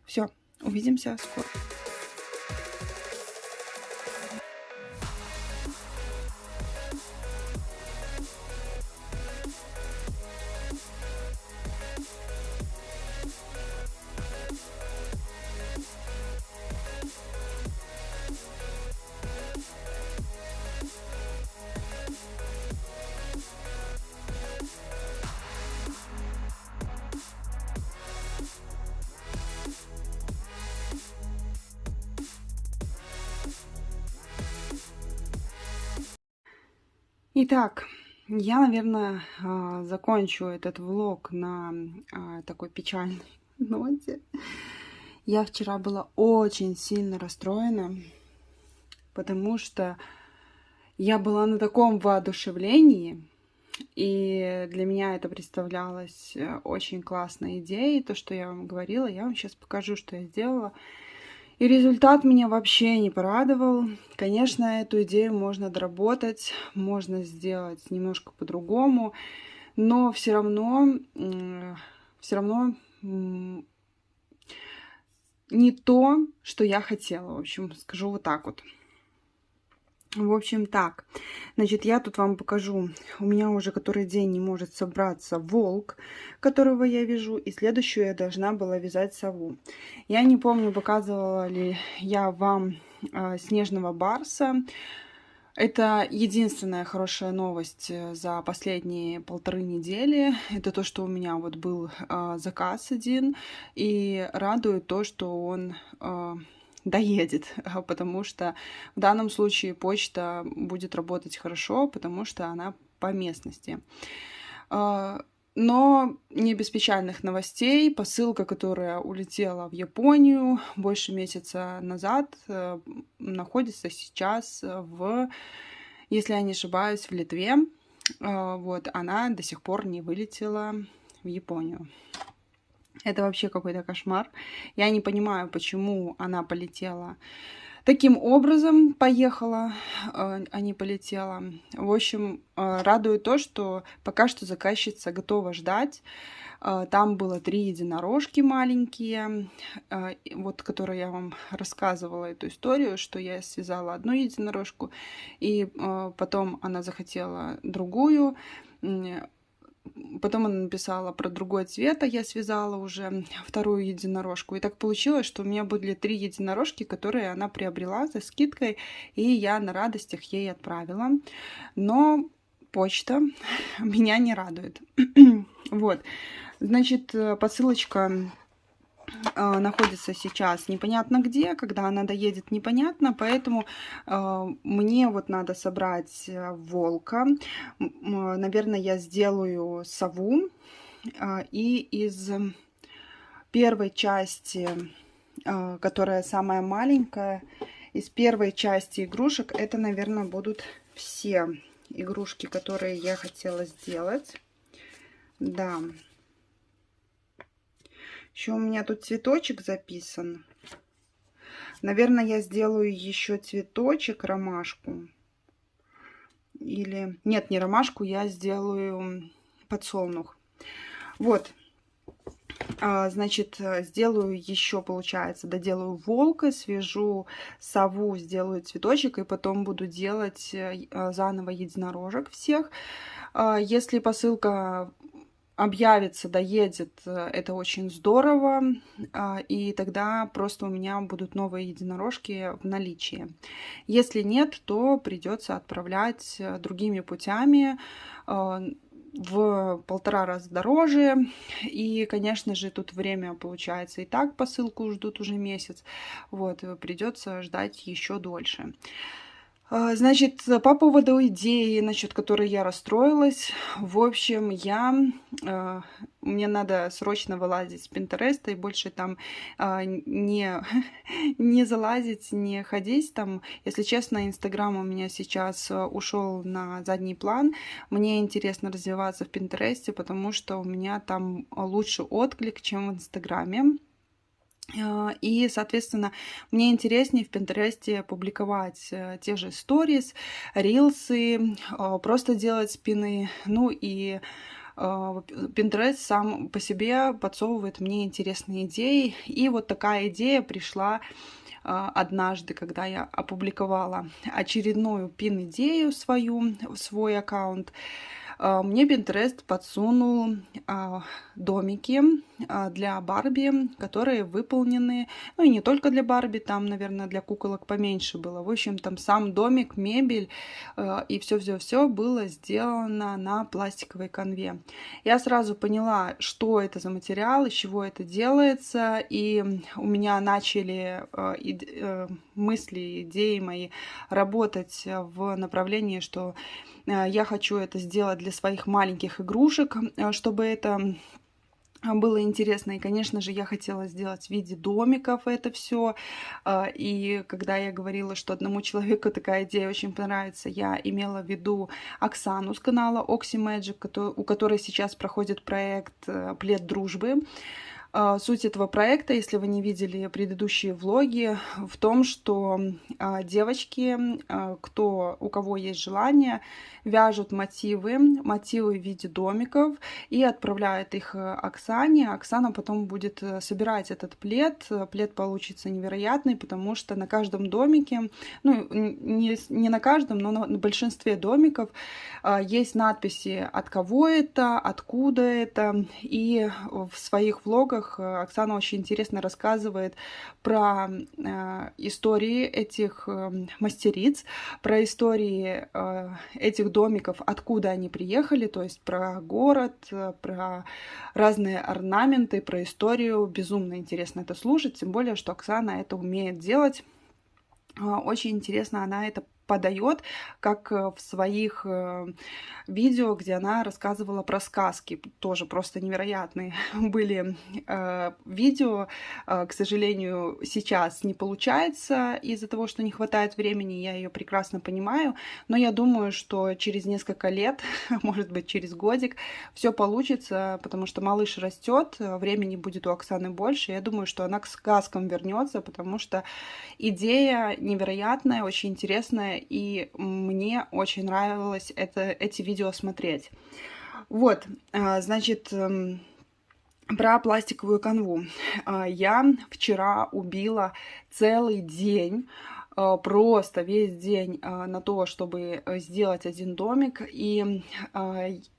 Все, увидимся скоро. Итак, я, наверное, закончу этот влог на такой печальной ноте. Я вчера была очень сильно расстроена, потому что я была на таком воодушевлении, и для меня это представлялось очень классной идеей. То, что я вам говорила, я вам сейчас покажу, что я сделала. И результат меня вообще не порадовал. Конечно, эту идею можно доработать, можно сделать немножко по-другому, но все равно не то, что я хотела. В общем, скажу вот так вот. В общем, так. Значит, я тут вам покажу. У меня уже который день не может собраться волк, которого я вяжу. И следующую я должна была вязать сову. Я не помню, показывала ли я вам снежного барса. Это единственная хорошая новость за последние 1,5 недели. Это то, что у меня вот был заказ один. И радует то, что он доедет, потому что в данном случае почта будет работать хорошо, потому что она по местности. Но не без печальных новостей. Посылка, которая улетела в Японию больше месяца назад, находится сейчас если я не ошибаюсь, в Литве. Вот, она до сих пор не вылетела в Японию. Это вообще какой-то кошмар. Я не понимаю, почему она полетела таким образом, поехала, а не полетела. В общем, радует то, что пока что заказчица готова ждать. Там было 3 единорожки маленькие, вот, которые я вам рассказывала эту историю, что я связала одну единорожку, и потом она захотела другую. Потом она написала про другой цвет, а я связала уже 2-ю единорожку. И так получилось, что у меня были 3 единорожки, которые она приобрела со скидкой, и я на радостях ей отправила. Но почта меня не радует. Вот, значит, посылочка находится сейчас непонятно где, когда она доедет, непонятно, поэтому мне вот надо собрать волка. Наверное, я сделаю сову, и из первой части, которая самая маленькая, из первой части игрушек, это, наверное, будут все игрушки, которые я хотела сделать. Да. Еще у меня тут цветочек записан. Наверное, я сделаю еще цветочек, ромашку. Или... Нет, не ромашку, я сделаю подсолнух. Вот. Значит, сделаю еще, получается, доделаю волка, свяжу сову, сделаю цветочек, и потом буду делать заново единорожек всех. Если посылка объявится, доедет, это очень здорово, и тогда просто у меня будут новые единорожки в наличии. Если нет, то придется отправлять другими путями, в 1,5 раза дороже. И, конечно же, тут время получается и так, посылку ждут уже месяц. Вот, придется ждать еще дольше. Значит, по поводу идеи, насчет которой я расстроилась. В общем, мне надо срочно вылазить с Пинтереста и больше там не залазить, не ходить там. Если честно, Инстаграм у меня сейчас ушел на задний план. Мне интересно развиваться в Пинтересте, потому что у меня там лучший отклик, чем в Инстаграме. И, соответственно, мне интереснее в Пинтересте публиковать те же сторис, рилсы, просто делать спины, ну и Pinterest сам по себе подсовывает мне интересные идеи. И вот такая идея пришла однажды, когда я опубликовала очередную пин-идею свою в свой аккаунт. Мне Pinterest подсунул домики для Барби, которые выполнены, ну и не только для Барби, там, наверное, для куколок поменьше было. В общем, там сам домик, мебель и все-все-все было сделано на пластиковой канве. Я сразу поняла, что это за материал, из чего это делается, и у меня начали мысли, идеи мои работать в направлении, что я хочу это сделать для своих маленьких игрушек, чтобы это было интересно. И, конечно же, я хотела сделать в виде домиков это все. И когда я говорила, что одному человеку такая идея очень понравится, я имела в виду Оксану с канала Oxy Magic, у которой сейчас проходит проект «Плед дружбы». Суть этого проекта, если вы не видели предыдущие влоги, в том, что девочки, у кого есть желание, вяжут мотивы в виде домиков и отправляют их Оксане. Оксана потом будет собирать этот плед. Плед получится невероятный, потому что на каждом домике, ну не на каждом, но на большинстве домиков есть надписи, от кого это, откуда это. И в своих влогах Оксана очень интересно рассказывает про истории этих мастериц, про истории этих домиков, откуда они приехали, то есть про город, про разные орнаменты, про историю. Безумно интересно это слушать, тем более, что Оксана это умеет делать. Очень интересно она это подает, как в своих видео, где она рассказывала про сказки. Тоже просто невероятные были видео. К сожалению, сейчас не получается из-за того, что не хватает времени. Я ее прекрасно понимаю. Но я думаю, что через несколько лет, может быть, через годик, все получится, потому что малыш растет, времени будет у Оксаны больше. Я думаю, что она к сказкам вернется, потому что идея невероятная, очень интересная, и мне очень нравилось эти видео смотреть. Вот, значит, про пластиковую канву. Я вчера убила целый день, просто весь день на то, чтобы сделать один домик. И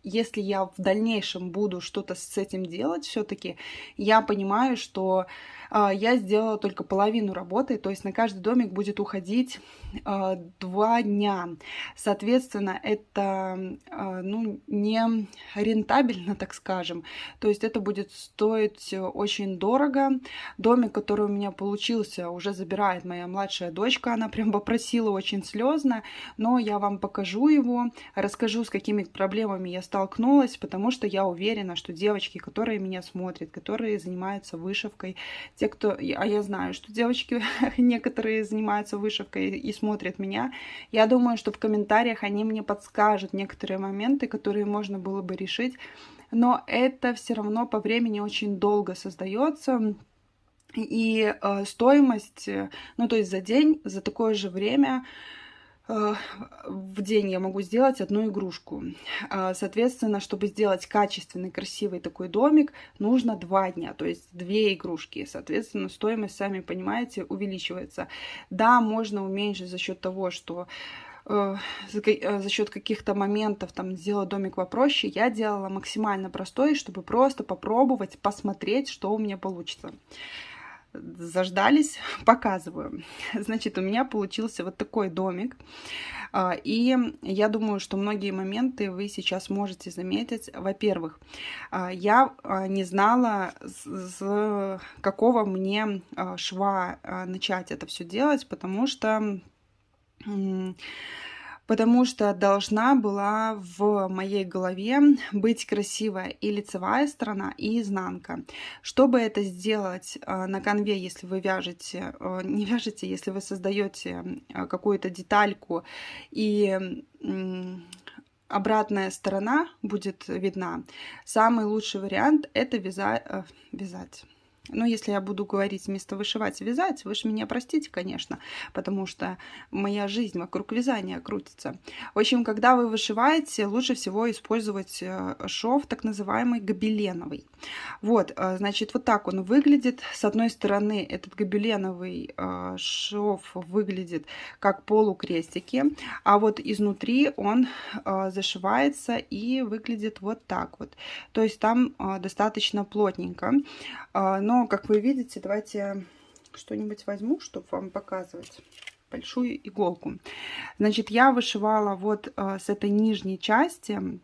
если я в дальнейшем буду что-то с этим делать, все-таки я понимаю, что я сделала только половину работы, то есть на каждый домик будет уходить 2 дня. Соответственно, это ну, не рентабельно, так скажем. То есть это будет стоить очень дорого. Домик, который у меня получился, уже забирает моя младшая дочка. Она прям попросила очень слезно, но я вам покажу его, расскажу, с какими проблемами я столкнулась, потому что я уверена, что девочки, которые меня смотрят, которые занимаются вышивкой, те, кто... А я знаю, что девочки некоторые занимаются вышивкой и смотрят меня. Я думаю, что в комментариях они мне подскажут некоторые моменты, которые можно было бы решить. Но это все равно по времени очень долго создается. И стоимость, ну то есть за день, за такое же время... в день я могу сделать одну игрушку. Соответственно, чтобы сделать качественный, красивый такой домик, нужно 2 дня, то есть 2 игрушки. Соответственно, стоимость, сами понимаете, увеличивается. Да, можно уменьшить за счет того, что за счет каких-то моментов там сделать домик попроще. Я делала максимально простой, чтобы просто попробовать, посмотреть, что у меня получится. Заждались, показываю. Значит, у меня получился вот такой домик. И я думаю, что многие моменты вы сейчас можете заметить. Во-первых, я не знала, с какого мне шва начать это все делать, потому что должна была в моей голове быть красивая и лицевая сторона, и изнанка. Чтобы это сделать на канве, если вы вяжете, не вяжете, если вы создаете какую-то детальку, и обратная сторона будет видна, самый лучший вариант это вязать. Ну, если я буду говорить вместо вышивать, вязать, вы же меня простите, конечно, потому что моя жизнь вокруг вязания крутится. В общем, когда вы вышиваете, лучше всего использовать шов так называемый гобеленовый. Вот, значит, вот так он выглядит. С одной стороны, этот гобеленовый шов выглядит как полукрестики, а вот изнутри он зашивается и выглядит вот так вот. То есть там достаточно плотненько. Но, как вы видите, давайте что-нибудь возьму, чтобы вам показывать. Большую иголку. Значит, я вышивала вот с этой нижней части.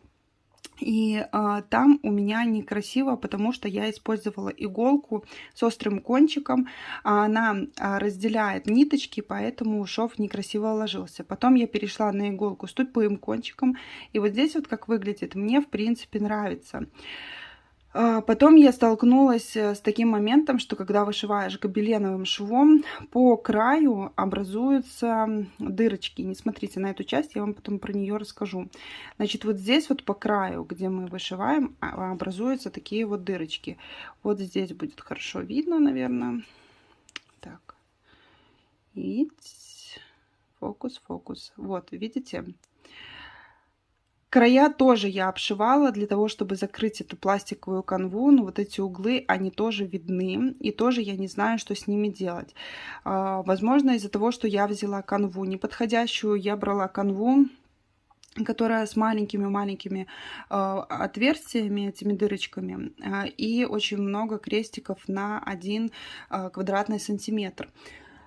И там у меня некрасиво, потому что я использовала иголку с острым кончиком. Она разделяет ниточки, поэтому шов некрасиво ложился. Потом я перешла на иголку с тупым кончиком. И вот здесь вот как выглядит, мне в принципе нравится. Потом я столкнулась с таким моментом, что когда вышиваешь гобеленовым швом, по краю образуются дырочки. Не смотрите на эту часть, я вам потом про нее расскажу. Значит, вот здесь вот по краю, где мы вышиваем, образуются такие вот дырочки. Вот здесь будет хорошо видно, наверное. Так, видите? Фокус, фокус. Вот, видите? Края тоже я обшивала для того, чтобы закрыть эту пластиковую канву. Но вот эти углы, они тоже видны. И тоже я не знаю, что с ними делать. Возможно, из-за того, что я взяла канву неподходящую, я брала канву, которая с маленькими-маленькими отверстиями, этими дырочками, и очень много крестиков на 1 квадратный сантиметр.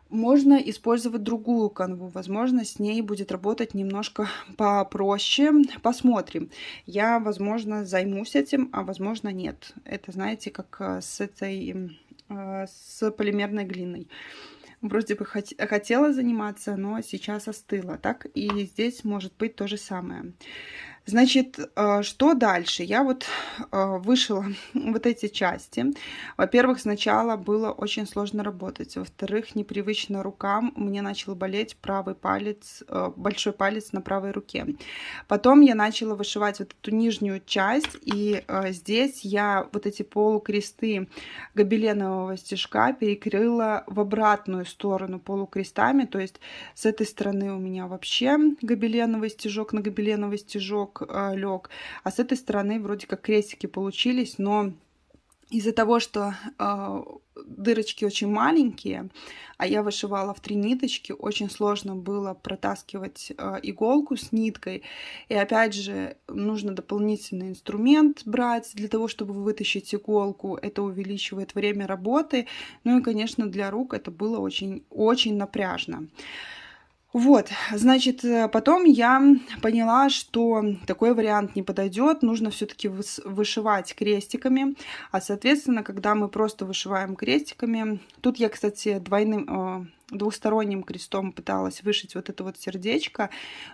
Можно использовать другую канву, возможно, с ней будет работать немножко попроще. Посмотрим. Я, возможно, займусь этим, а возможно, нет. Это, знаете, как с полимерной глиной. Вроде бы хотела заниматься, но сейчас остыла. Так и здесь может быть то же самое. Значит, что дальше? Я вот вышила вот эти части. Во-первых, сначала было очень сложно работать. Во-вторых, непривычно рукам. Мне начал болеть правый палец, большой палец на правой руке. Потом я начала вышивать вот эту нижнюю часть. И здесь я вот эти полукресты гобеленового стежка перекрыла в обратную сторону полукрестами. То есть с этой стороны у меня вообще гобеленовый стежок на гобеленовый стежок лег, а с этой стороны вроде как крестики получились, но из-за того, что дырочки очень маленькие, а я вышивала в 3 ниточки, очень сложно было протаскивать иголку с ниткой. И опять же, нужно дополнительный инструмент брать для того, чтобы вытащить иголку. Это увеличивает время работы. Ну и, конечно, для рук это было очень напряжно. Вот, значит, потом я поняла, что такой вариант не подойдет, нужно все-таки вышивать крестиками, а соответственно, когда мы просто вышиваем крестиками, тут я, кстати, двухсторонним крестом пыталась вышить вот это вот сердечко,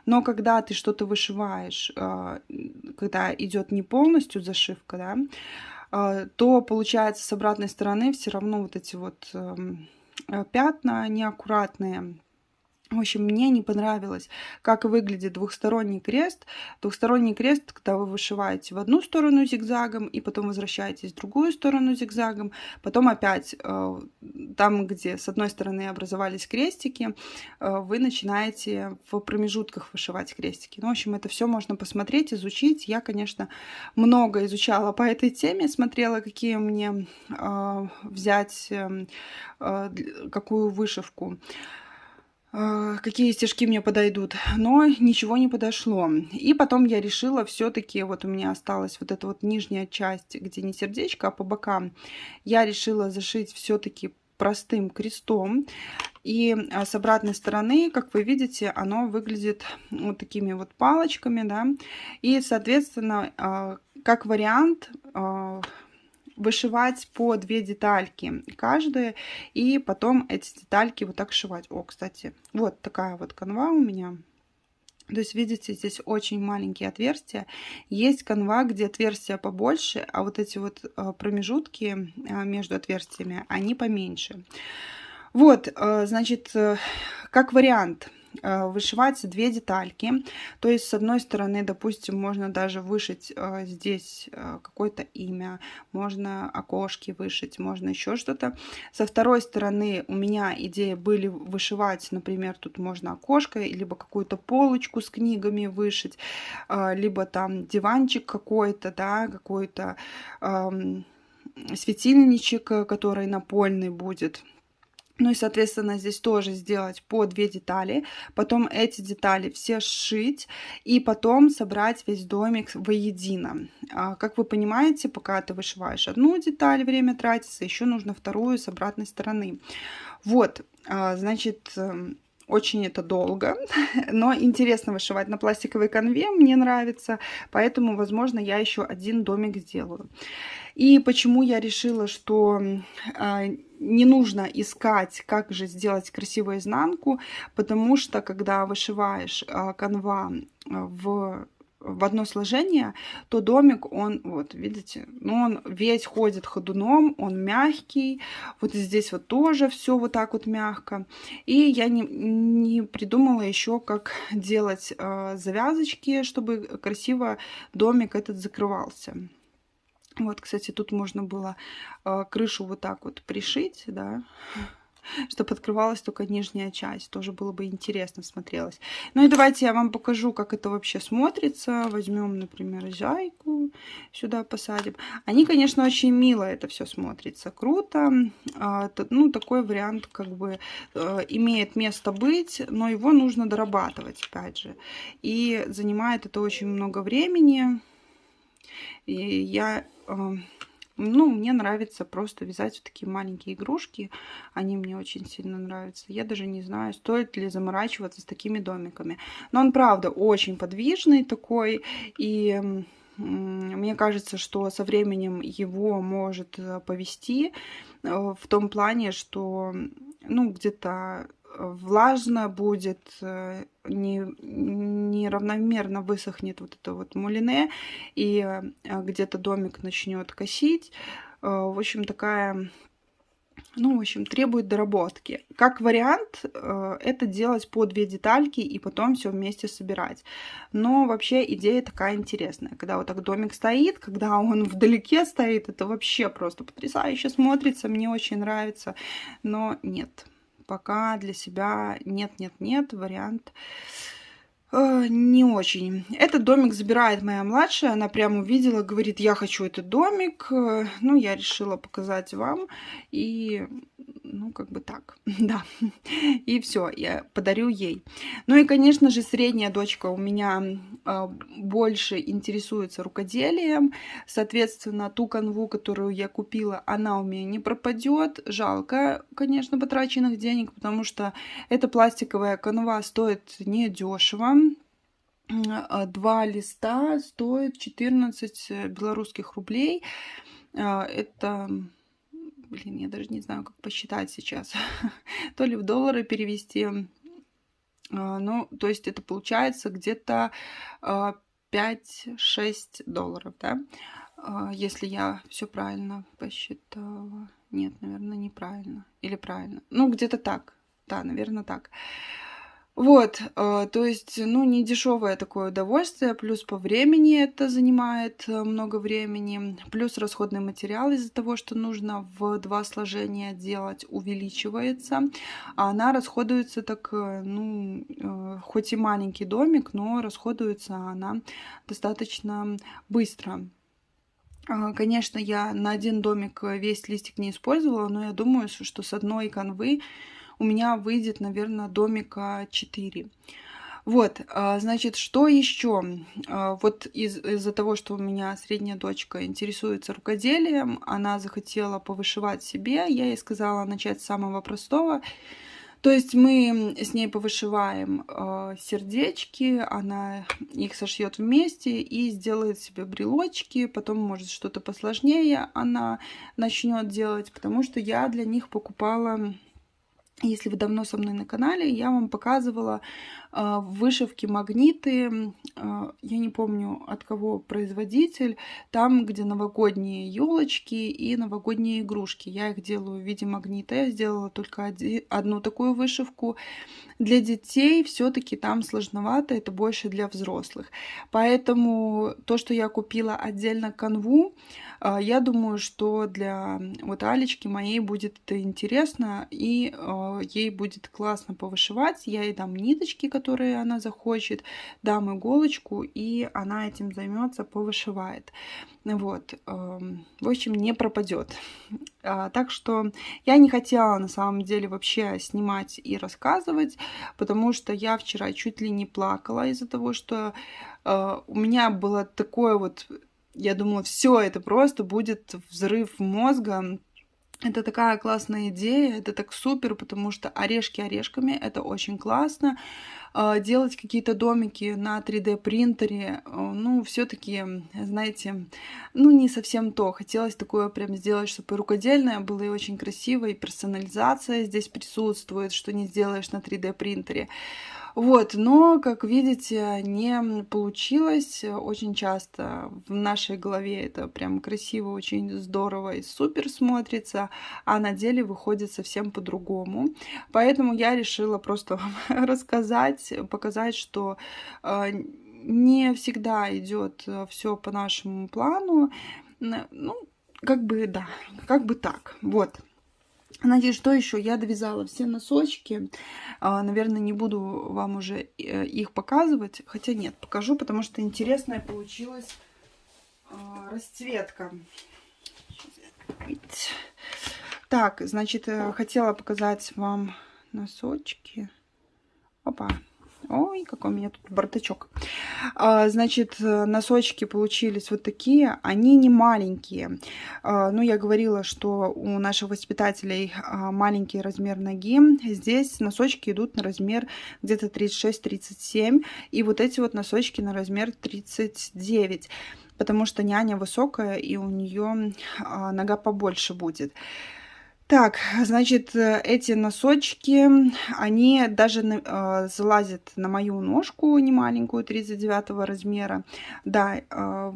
но когда ты что-то вышиваешь, когда идет не полностью зашивка, да, то получается с обратной стороны все равно вот эти вот пятна неаккуратные. В общем, мне не понравилось, как выглядит двухсторонний крест. Двухсторонний крест, когда вы вышиваете в одну сторону зигзагом, и потом возвращаетесь в другую сторону зигзагом. Потом опять там, где с одной стороны образовались крестики, вы начинаете в промежутках вышивать крестики. Ну, в общем, это все можно посмотреть, изучить. Я, конечно, много изучала по этой теме, смотрела, какие мне взять, какую вышивку. Какие стежки мне подойдут, но ничего не подошло. И потом я решила все-таки, вот у меня осталась вот эта вот нижняя часть, где не сердечко, а по бокам, я решила зашить все-таки простым крестом. И с обратной стороны, как вы видите, оно выглядит вот такими вот палочками, да. И, соответственно, как вариант, вышивать по 2 детальки каждая, и потом эти детальки вот так сшивать. О, кстати, вот такая вот канва у меня. То есть, видите, здесь очень маленькие отверстия. Есть канва, где отверстия побольше, а вот эти вот промежутки между отверстиями, они поменьше. Вот, значит, как вариант. вышивать две детальки. То есть, с одной стороны, допустим, можно даже вышить здесь какое-то имя, можно окошки вышить, можно еще что-то. Со второй стороны, у меня идеи были вышивать, например, тут можно окошко, либо какую-то полочку с книгами вышить, либо там диванчик какой-то, да, какой-то светильничек, который напольный будет. Ну и, соответственно, здесь тоже сделать по 2 детали, потом эти детали все сшить и потом собрать весь домик воедино. Как вы понимаете, пока ты вышиваешь одну деталь, время тратится, еще нужно вторую с обратной стороны. Вот, значит, очень это долго, но интересно вышивать на пластиковой канве, мне нравится, поэтому, возможно, я еще один домик сделаю. И почему я решила, что не нужно искать, как же сделать красивую изнанку, потому что, когда вышиваешь канва в одно сложение, то домик, он, вот, видите, ну, он весь ходит ходуном, он мягкий, вот здесь вот тоже все вот так вот мягко. И я не придумала еще, как делать завязочки, чтобы красиво домик этот закрывался. Вот, кстати, тут можно было крышу вот так вот пришить, да, чтобы открывалась только нижняя часть. Тоже было бы интересно смотрелось. Ну и давайте я вам покажу, как это вообще смотрится. Возьмем, например, зайку, сюда посадим. Они, конечно, очень мило это все смотрится. Круто. Ну, такой вариант как бы имеет место быть, но его нужно дорабатывать, опять же. И занимает это очень много времени. И я, ну, мне нравится просто вязать вот такие маленькие игрушки. Они мне очень сильно нравятся. Я даже не знаю, стоит ли заморачиваться с такими домиками. Но он, правда, очень подвижный такой. И мне кажется, что со временем его может повести в том плане, что, ну, где-то влажно будет, неравномерно высохнет вот это вот мулине, и где-то домик начнет косить. В общем, такая, ну, в общем, требует доработки. Как вариант, это делать по 2 детальки и потом все вместе собирать. Но вообще идея такая интересная. Когда вот так домик стоит, когда он вдалеке стоит, это вообще просто потрясающе смотрится, мне очень нравится. Но нет. Пока для себя нет, вариант не очень. Этот домик забирает моя младшая, она прямо увидела, говорит, я хочу этот домик. Ну, я решила показать вам, и, ну, как бы так, да. И все, я подарю ей. Ну и, конечно же, средняя дочка у меня больше интересуется рукоделием. Соответственно, ту канву, которую я купила, она у меня не пропадет. Жалко, конечно, потраченных денег, потому что эта пластиковая канва стоит недешево. 2 листа стоит 14 белорусских рублей. Это, блин, я даже не знаю, как посчитать сейчас. То ли в доллары перевести. Ну, то есть это получается где-то 5-6 долларов, да? Если я все правильно посчитала. Нет, наверное, неправильно. Или правильно. Ну, где-то так. Да, наверное, так. Вот, то есть, ну, не дешевое такое удовольствие, плюс по времени это занимает много времени, плюс расходный материал из-за того, что нужно в 2 сложения делать, увеличивается, а она расходуется так, ну, хоть и маленький домик, но расходуется она достаточно быстро. Конечно, я на один домик весь листик не использовала, но я думаю, что с одной канвы у меня выйдет, наверное, домика 4. Вот, значит, что еще? Вот из-за того, что у меня средняя дочка интересуется рукоделием, она захотела повышивать себе, я ей сказала начать с самого простого. То есть мы с ней повышиваем сердечки, она их сошьет вместе и сделает себе брелочки, потом, может, что-то посложнее она начнет делать, потому что я для них покупала Если вы давно со мной на канале, я вам показывала вышивки магниты, я не помню от кого производитель, там, где новогодние елочки и новогодние игрушки. Я их делаю в виде магнита. Я сделала только одну такую вышивку. Для детей все-таки там сложновато, это больше для взрослых. Поэтому то, что я купила отдельно канву, я думаю, что для вот Алечки моей будет это интересно, и ей будет классно повышивать. Я ей дам ниточки, которые она захочет, дам иголочку, и она этим займется, повышивает. Вот, в общем, не пропадет. Так что я не хотела на самом деле вообще снимать и рассказывать, потому что я вчера чуть ли не плакала из-за того, что у меня было такое вот, я думала, все, это просто будет взрыв мозга. Это такая классная идея, это так супер, потому что орешки орешками, это очень классно. Делать какие-то домики на 3D принтере, ну, все-таки, знаете, ну, не совсем то. Хотелось такое прям сделать, чтобы и рукодельное было, и очень красиво, и персонализация здесь присутствует, что не сделаешь на 3D принтере. Вот, но, как видите, не получилось. Очень часто в нашей голове это прям красиво, очень здорово и супер смотрится, а на деле выходит совсем по-другому. Поэтому я решила просто вам рассказать, показать, что не всегда идет все по нашему плану. Ну, как бы да, как бы так. Вот. Надеюсь, что еще? Я довязала все носочки. Наверное, не буду вам уже их показывать. Хотя нет, покажу, потому что интересная получилась расцветка. Так, значит, хотела показать вам носочки. Опа. Ой, какой у меня тут бардачок. Значит, носочки получились вот такие. Они не маленькие. Ну, я говорила, что у наших воспитателей маленький размер ноги. Здесь носочки идут на размер где-то 36-37. И вот эти вот носочки на размер 39. Потому что няня высокая, и у нее нога побольше будет. Так, значит, эти носочки, они даже залазят на мою ножку немаленькую, 39 размера. Да,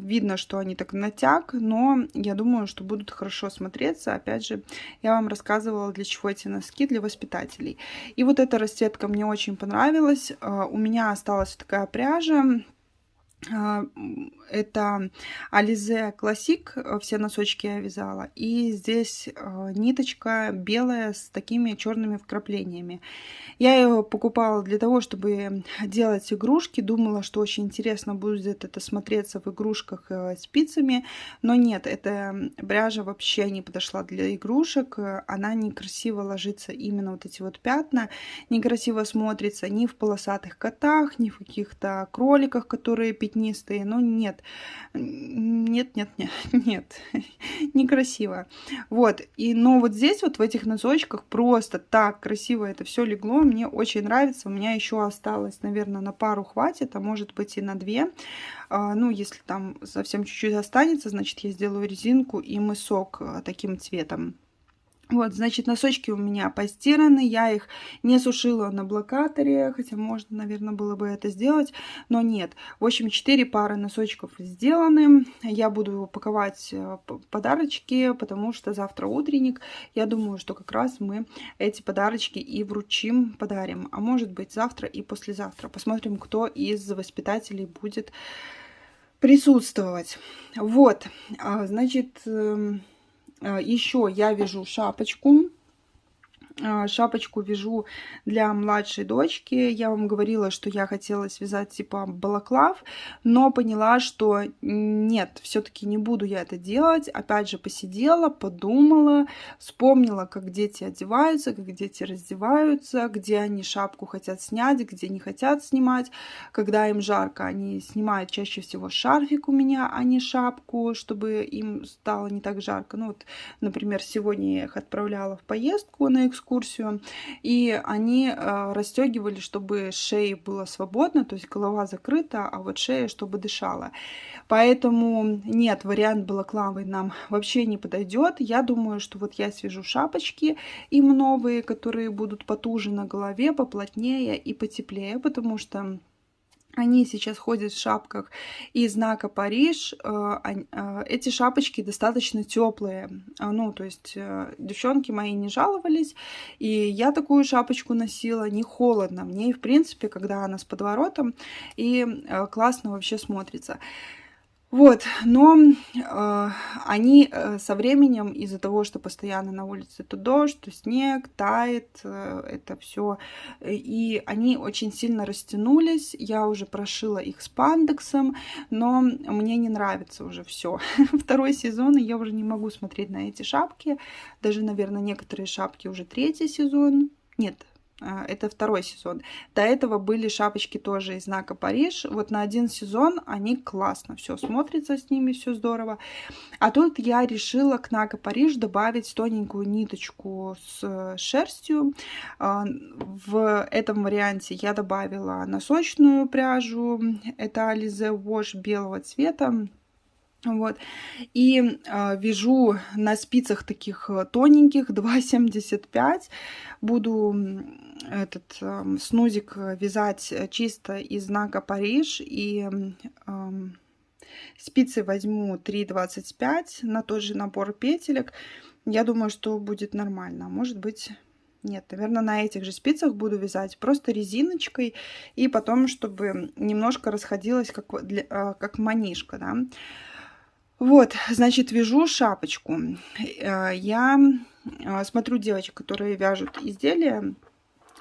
видно, что они так натяг, но я думаю, что будут хорошо смотреться. Опять же, я вам рассказывала, для чего эти носки, для воспитателей. И вот эта расцветка мне очень понравилась. У меня осталась такая пряжа. Это Alize Classic, все носочки я вязала. И здесь ниточка белая с такими черными вкраплениями. Я ее покупала для того, чтобы делать игрушки. Думала, что очень интересно будет это смотреться в игрушках спицами. Но нет, эта пряжа вообще не подошла для игрушек. Она некрасиво ложится, именно вот эти вот пятна. Некрасиво смотрится ни в полосатых котах, ни в каких-то кроликах, которые пятнистые. Но нет, нет, нет, нет, нет, некрасиво. Вот, но вот здесь вот в этих носочках просто так красиво это все легло. Мне очень нравится. У меня еще осталось, наверное, на пару хватит, а может быть и на 2. Ну, если там совсем чуть-чуть останется, значит, я сделаю резинку и мысок таким цветом. Вот, значит, носочки у меня постираны, я их не сушила на блокаторе, хотя можно, наверное, было бы это сделать, но нет. В общем, 4 пары носочков сделаны. Я буду упаковать подарочки, потому что завтра утренник. Я думаю, что как раз мы эти подарочки и вручим, подарим. А может быть, завтра и послезавтра. Посмотрим, кто из воспитателей будет присутствовать. Вот, значит... Еще я вяжу шапочку. Шапочку вяжу для младшей дочки. Я вам говорила, что я хотела связать типа балаклав, но поняла, что нет, все-таки не буду я это делать. Опять же посидела, подумала, вспомнила, как дети одеваются, как дети раздеваются, где они шапку хотят снять, где не хотят снимать. Когда им жарко, они снимают чаще всего шарфик у меня, а не шапку, чтобы им стало не так жарко. Ну вот, например, сегодня я их отправляла в поездку на экскурсию. экскурсию, и они расстегивали, чтобы шея была свободна, то есть голова закрыта, а вот шея, чтобы дышала. Поэтому нет, вариант балаклавы нам вообще не подойдет. Я думаю, что вот я свяжу шапочки им новые, которые будут потуже на голове, поплотнее и потеплее, потому что они сейчас ходят в шапках из знака Париж. Эти шапочки достаточно теплые. Ну, то есть девчонки мои не жаловались. И я такую шапочку носила, не холодно. Мне, в принципе, когда она с подворотом, и классно вообще смотрится. Вот, но они со временем, из-за того, что постоянно на улице то дождь, то снег, тает, это все, и они очень сильно растянулись. Я уже прошила их спандексом, но мне не нравится уже все. Второй сезон, и я уже не могу смотреть на эти шапки. Даже, наверное, некоторые шапки уже третий сезон. Нет, это второй сезон. До этого были шапочки тоже из знака Париж. Вот на один сезон они классно все смотрится с ними, все здорово. А тут я решила к знаку Париж добавить тоненькую ниточку с шерстью. В этом варианте я добавила носочную пряжу. Это Alize Wash белого цвета. Вот. И вяжу на спицах таких тоненьких 2,75. Буду этот снузик вязать чисто из знака Париж. И спицы возьму 3,25 на тот же набор петелек. Я думаю, что будет нормально. Может быть... Нет, наверное, на этих же спицах буду вязать просто резиночкой. И потом, чтобы немножко расходилось, как манишка, да. Вот, значит, вяжу шапочку. Я смотрю девочек, которые вяжут изделия,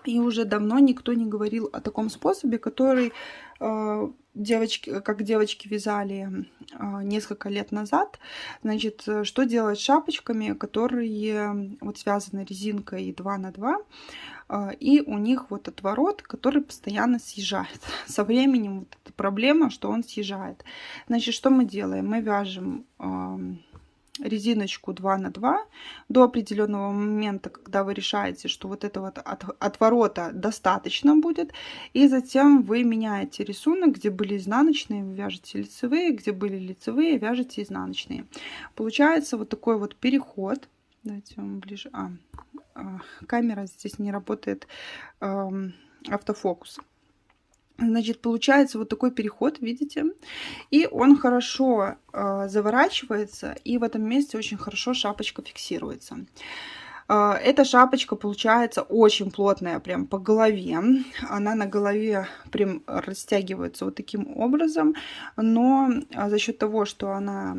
и уже давно никто не говорил о таком способе, который девочки вязали несколько лет назад. Значит, что делать с шапочками, которые вот связаны резинкой 2 на 2, и у них вот отворот, который постоянно съезжает. Со временем вот эта проблема, что он съезжает. Значит, что мы делаем? Мы вяжем резиночку 2 на 2 до определенного момента, когда вы решаете, что вот этого отворота достаточно будет, и затем вы меняете рисунок, где были изнаночные, вы вяжете лицевые, где были лицевые, вяжете изнаночные. Получается вот такой вот переход. Давайте вам ближе. Камера здесь не работает, автофокус. Значит, получается вот такой переход, видите? И он хорошо заворачивается, и в этом месте очень хорошо шапочка фиксируется. Эта шапочка получается очень плотная, прям по голове. Она на голове прям растягивается вот таким образом, но за счет того, что она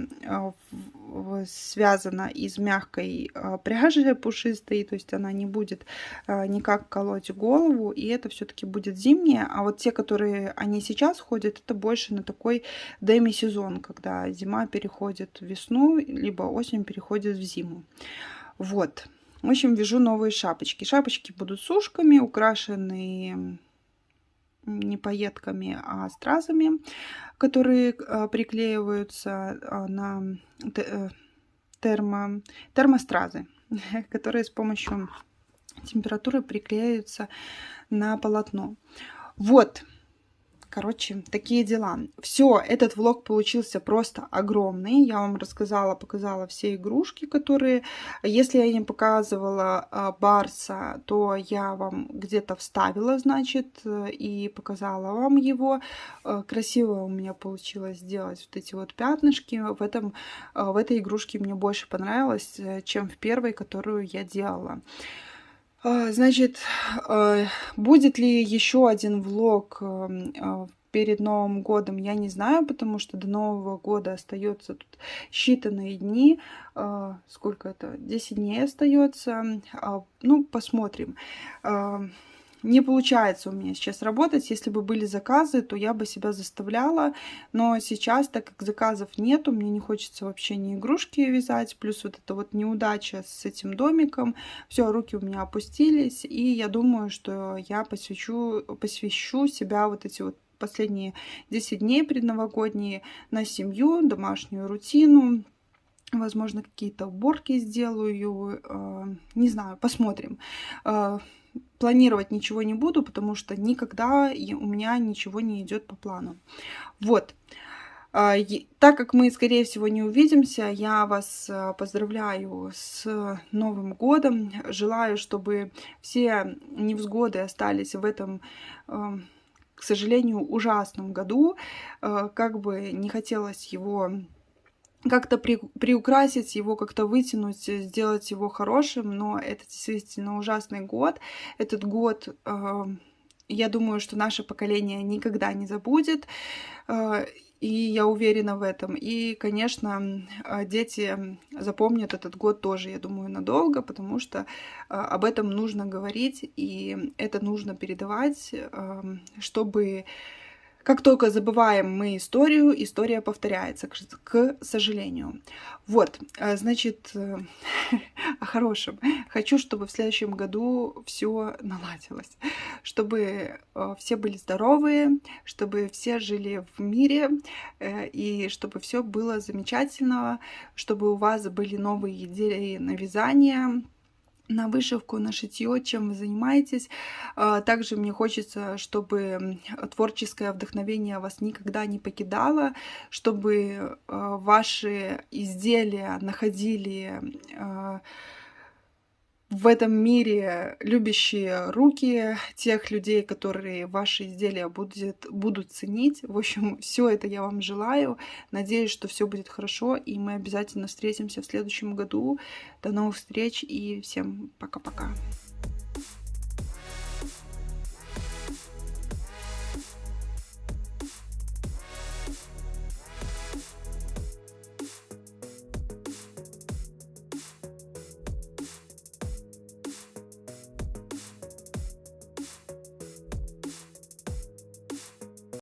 связана из мягкой пряжи пушистой, то есть она не будет никак колоть голову, и это все-таки будет зимнее. А вот те, которые они сейчас ходят, это больше на такой демисезон, когда зима переходит в весну, либо осень переходит в зиму. Вот. В общем, вяжу новые шапочки. Шапочки будут с ушками, украшены не пайетками, а стразами, которые приклеиваются на термостразы, которые с помощью температуры приклеиваются на полотно. Вот. Короче, такие дела. Все, этот влог получился просто огромный. Я вам показала все игрушки, которые... Если я не показывала Барса, то я вам где-то вставила, значит, и показала вам его. Красиво у меня получилось сделать вот эти вот пятнышки. В этой игрушке мне больше понравилось, чем в первой, которую я делала. Значит, будет ли еще один влог перед Новым годом, я не знаю, потому что до Нового года остается тут считанные дни. Сколько это? 10 дней остается. Ну, посмотрим. Не получается у меня сейчас работать. Если бы были заказы, то я бы себя заставляла. Но сейчас, так как заказов нету, мне не хочется вообще ни игрушки вязать. Плюс вот эта вот неудача с этим домиком. Все, руки у меня опустились. И я думаю, что я посвящу себя вот эти вот последние 10 дней предновогодние на семью, домашнюю рутину. Возможно, какие-то уборки сделаю, не знаю, посмотрим. Э, Планировать ничего не буду, потому что никогда у меня ничего не идет по плану. Вот. Так как мы, скорее всего, не увидимся, я вас поздравляю с Новым годом. Желаю, чтобы все невзгоды остались в этом, к сожалению, ужасном году. Как бы не хотелось его как-то приукрасить его, как-то вытянуть, сделать его хорошим, но это действительно ужасный год. Этот год, я думаю, что наше поколение никогда не забудет, э, и я уверена в этом. И, конечно, дети запомнят этот год тоже, я думаю, надолго, потому что об этом нужно говорить, и это нужно передавать, чтобы как только забываем мы историю, история повторяется, к сожалению. Вот, значит, о хорошем. Хочу, чтобы в следующем году все наладилось, чтобы все были здоровые, чтобы все жили в мире, и чтобы все было замечательно, чтобы у вас были новые идеи на вязание, на вышивку, на шитье, чем вы занимаетесь. Также мне хочется, чтобы творческое вдохновение вас никогда не покидало, чтобы ваши изделия находили в этом мире любящие руки тех людей, которые ваши изделия будут ценить. В общем, все это я вам желаю. Надеюсь, что все будет хорошо, и мы обязательно встретимся в следующем году. До новых встреч и всем пока-пока.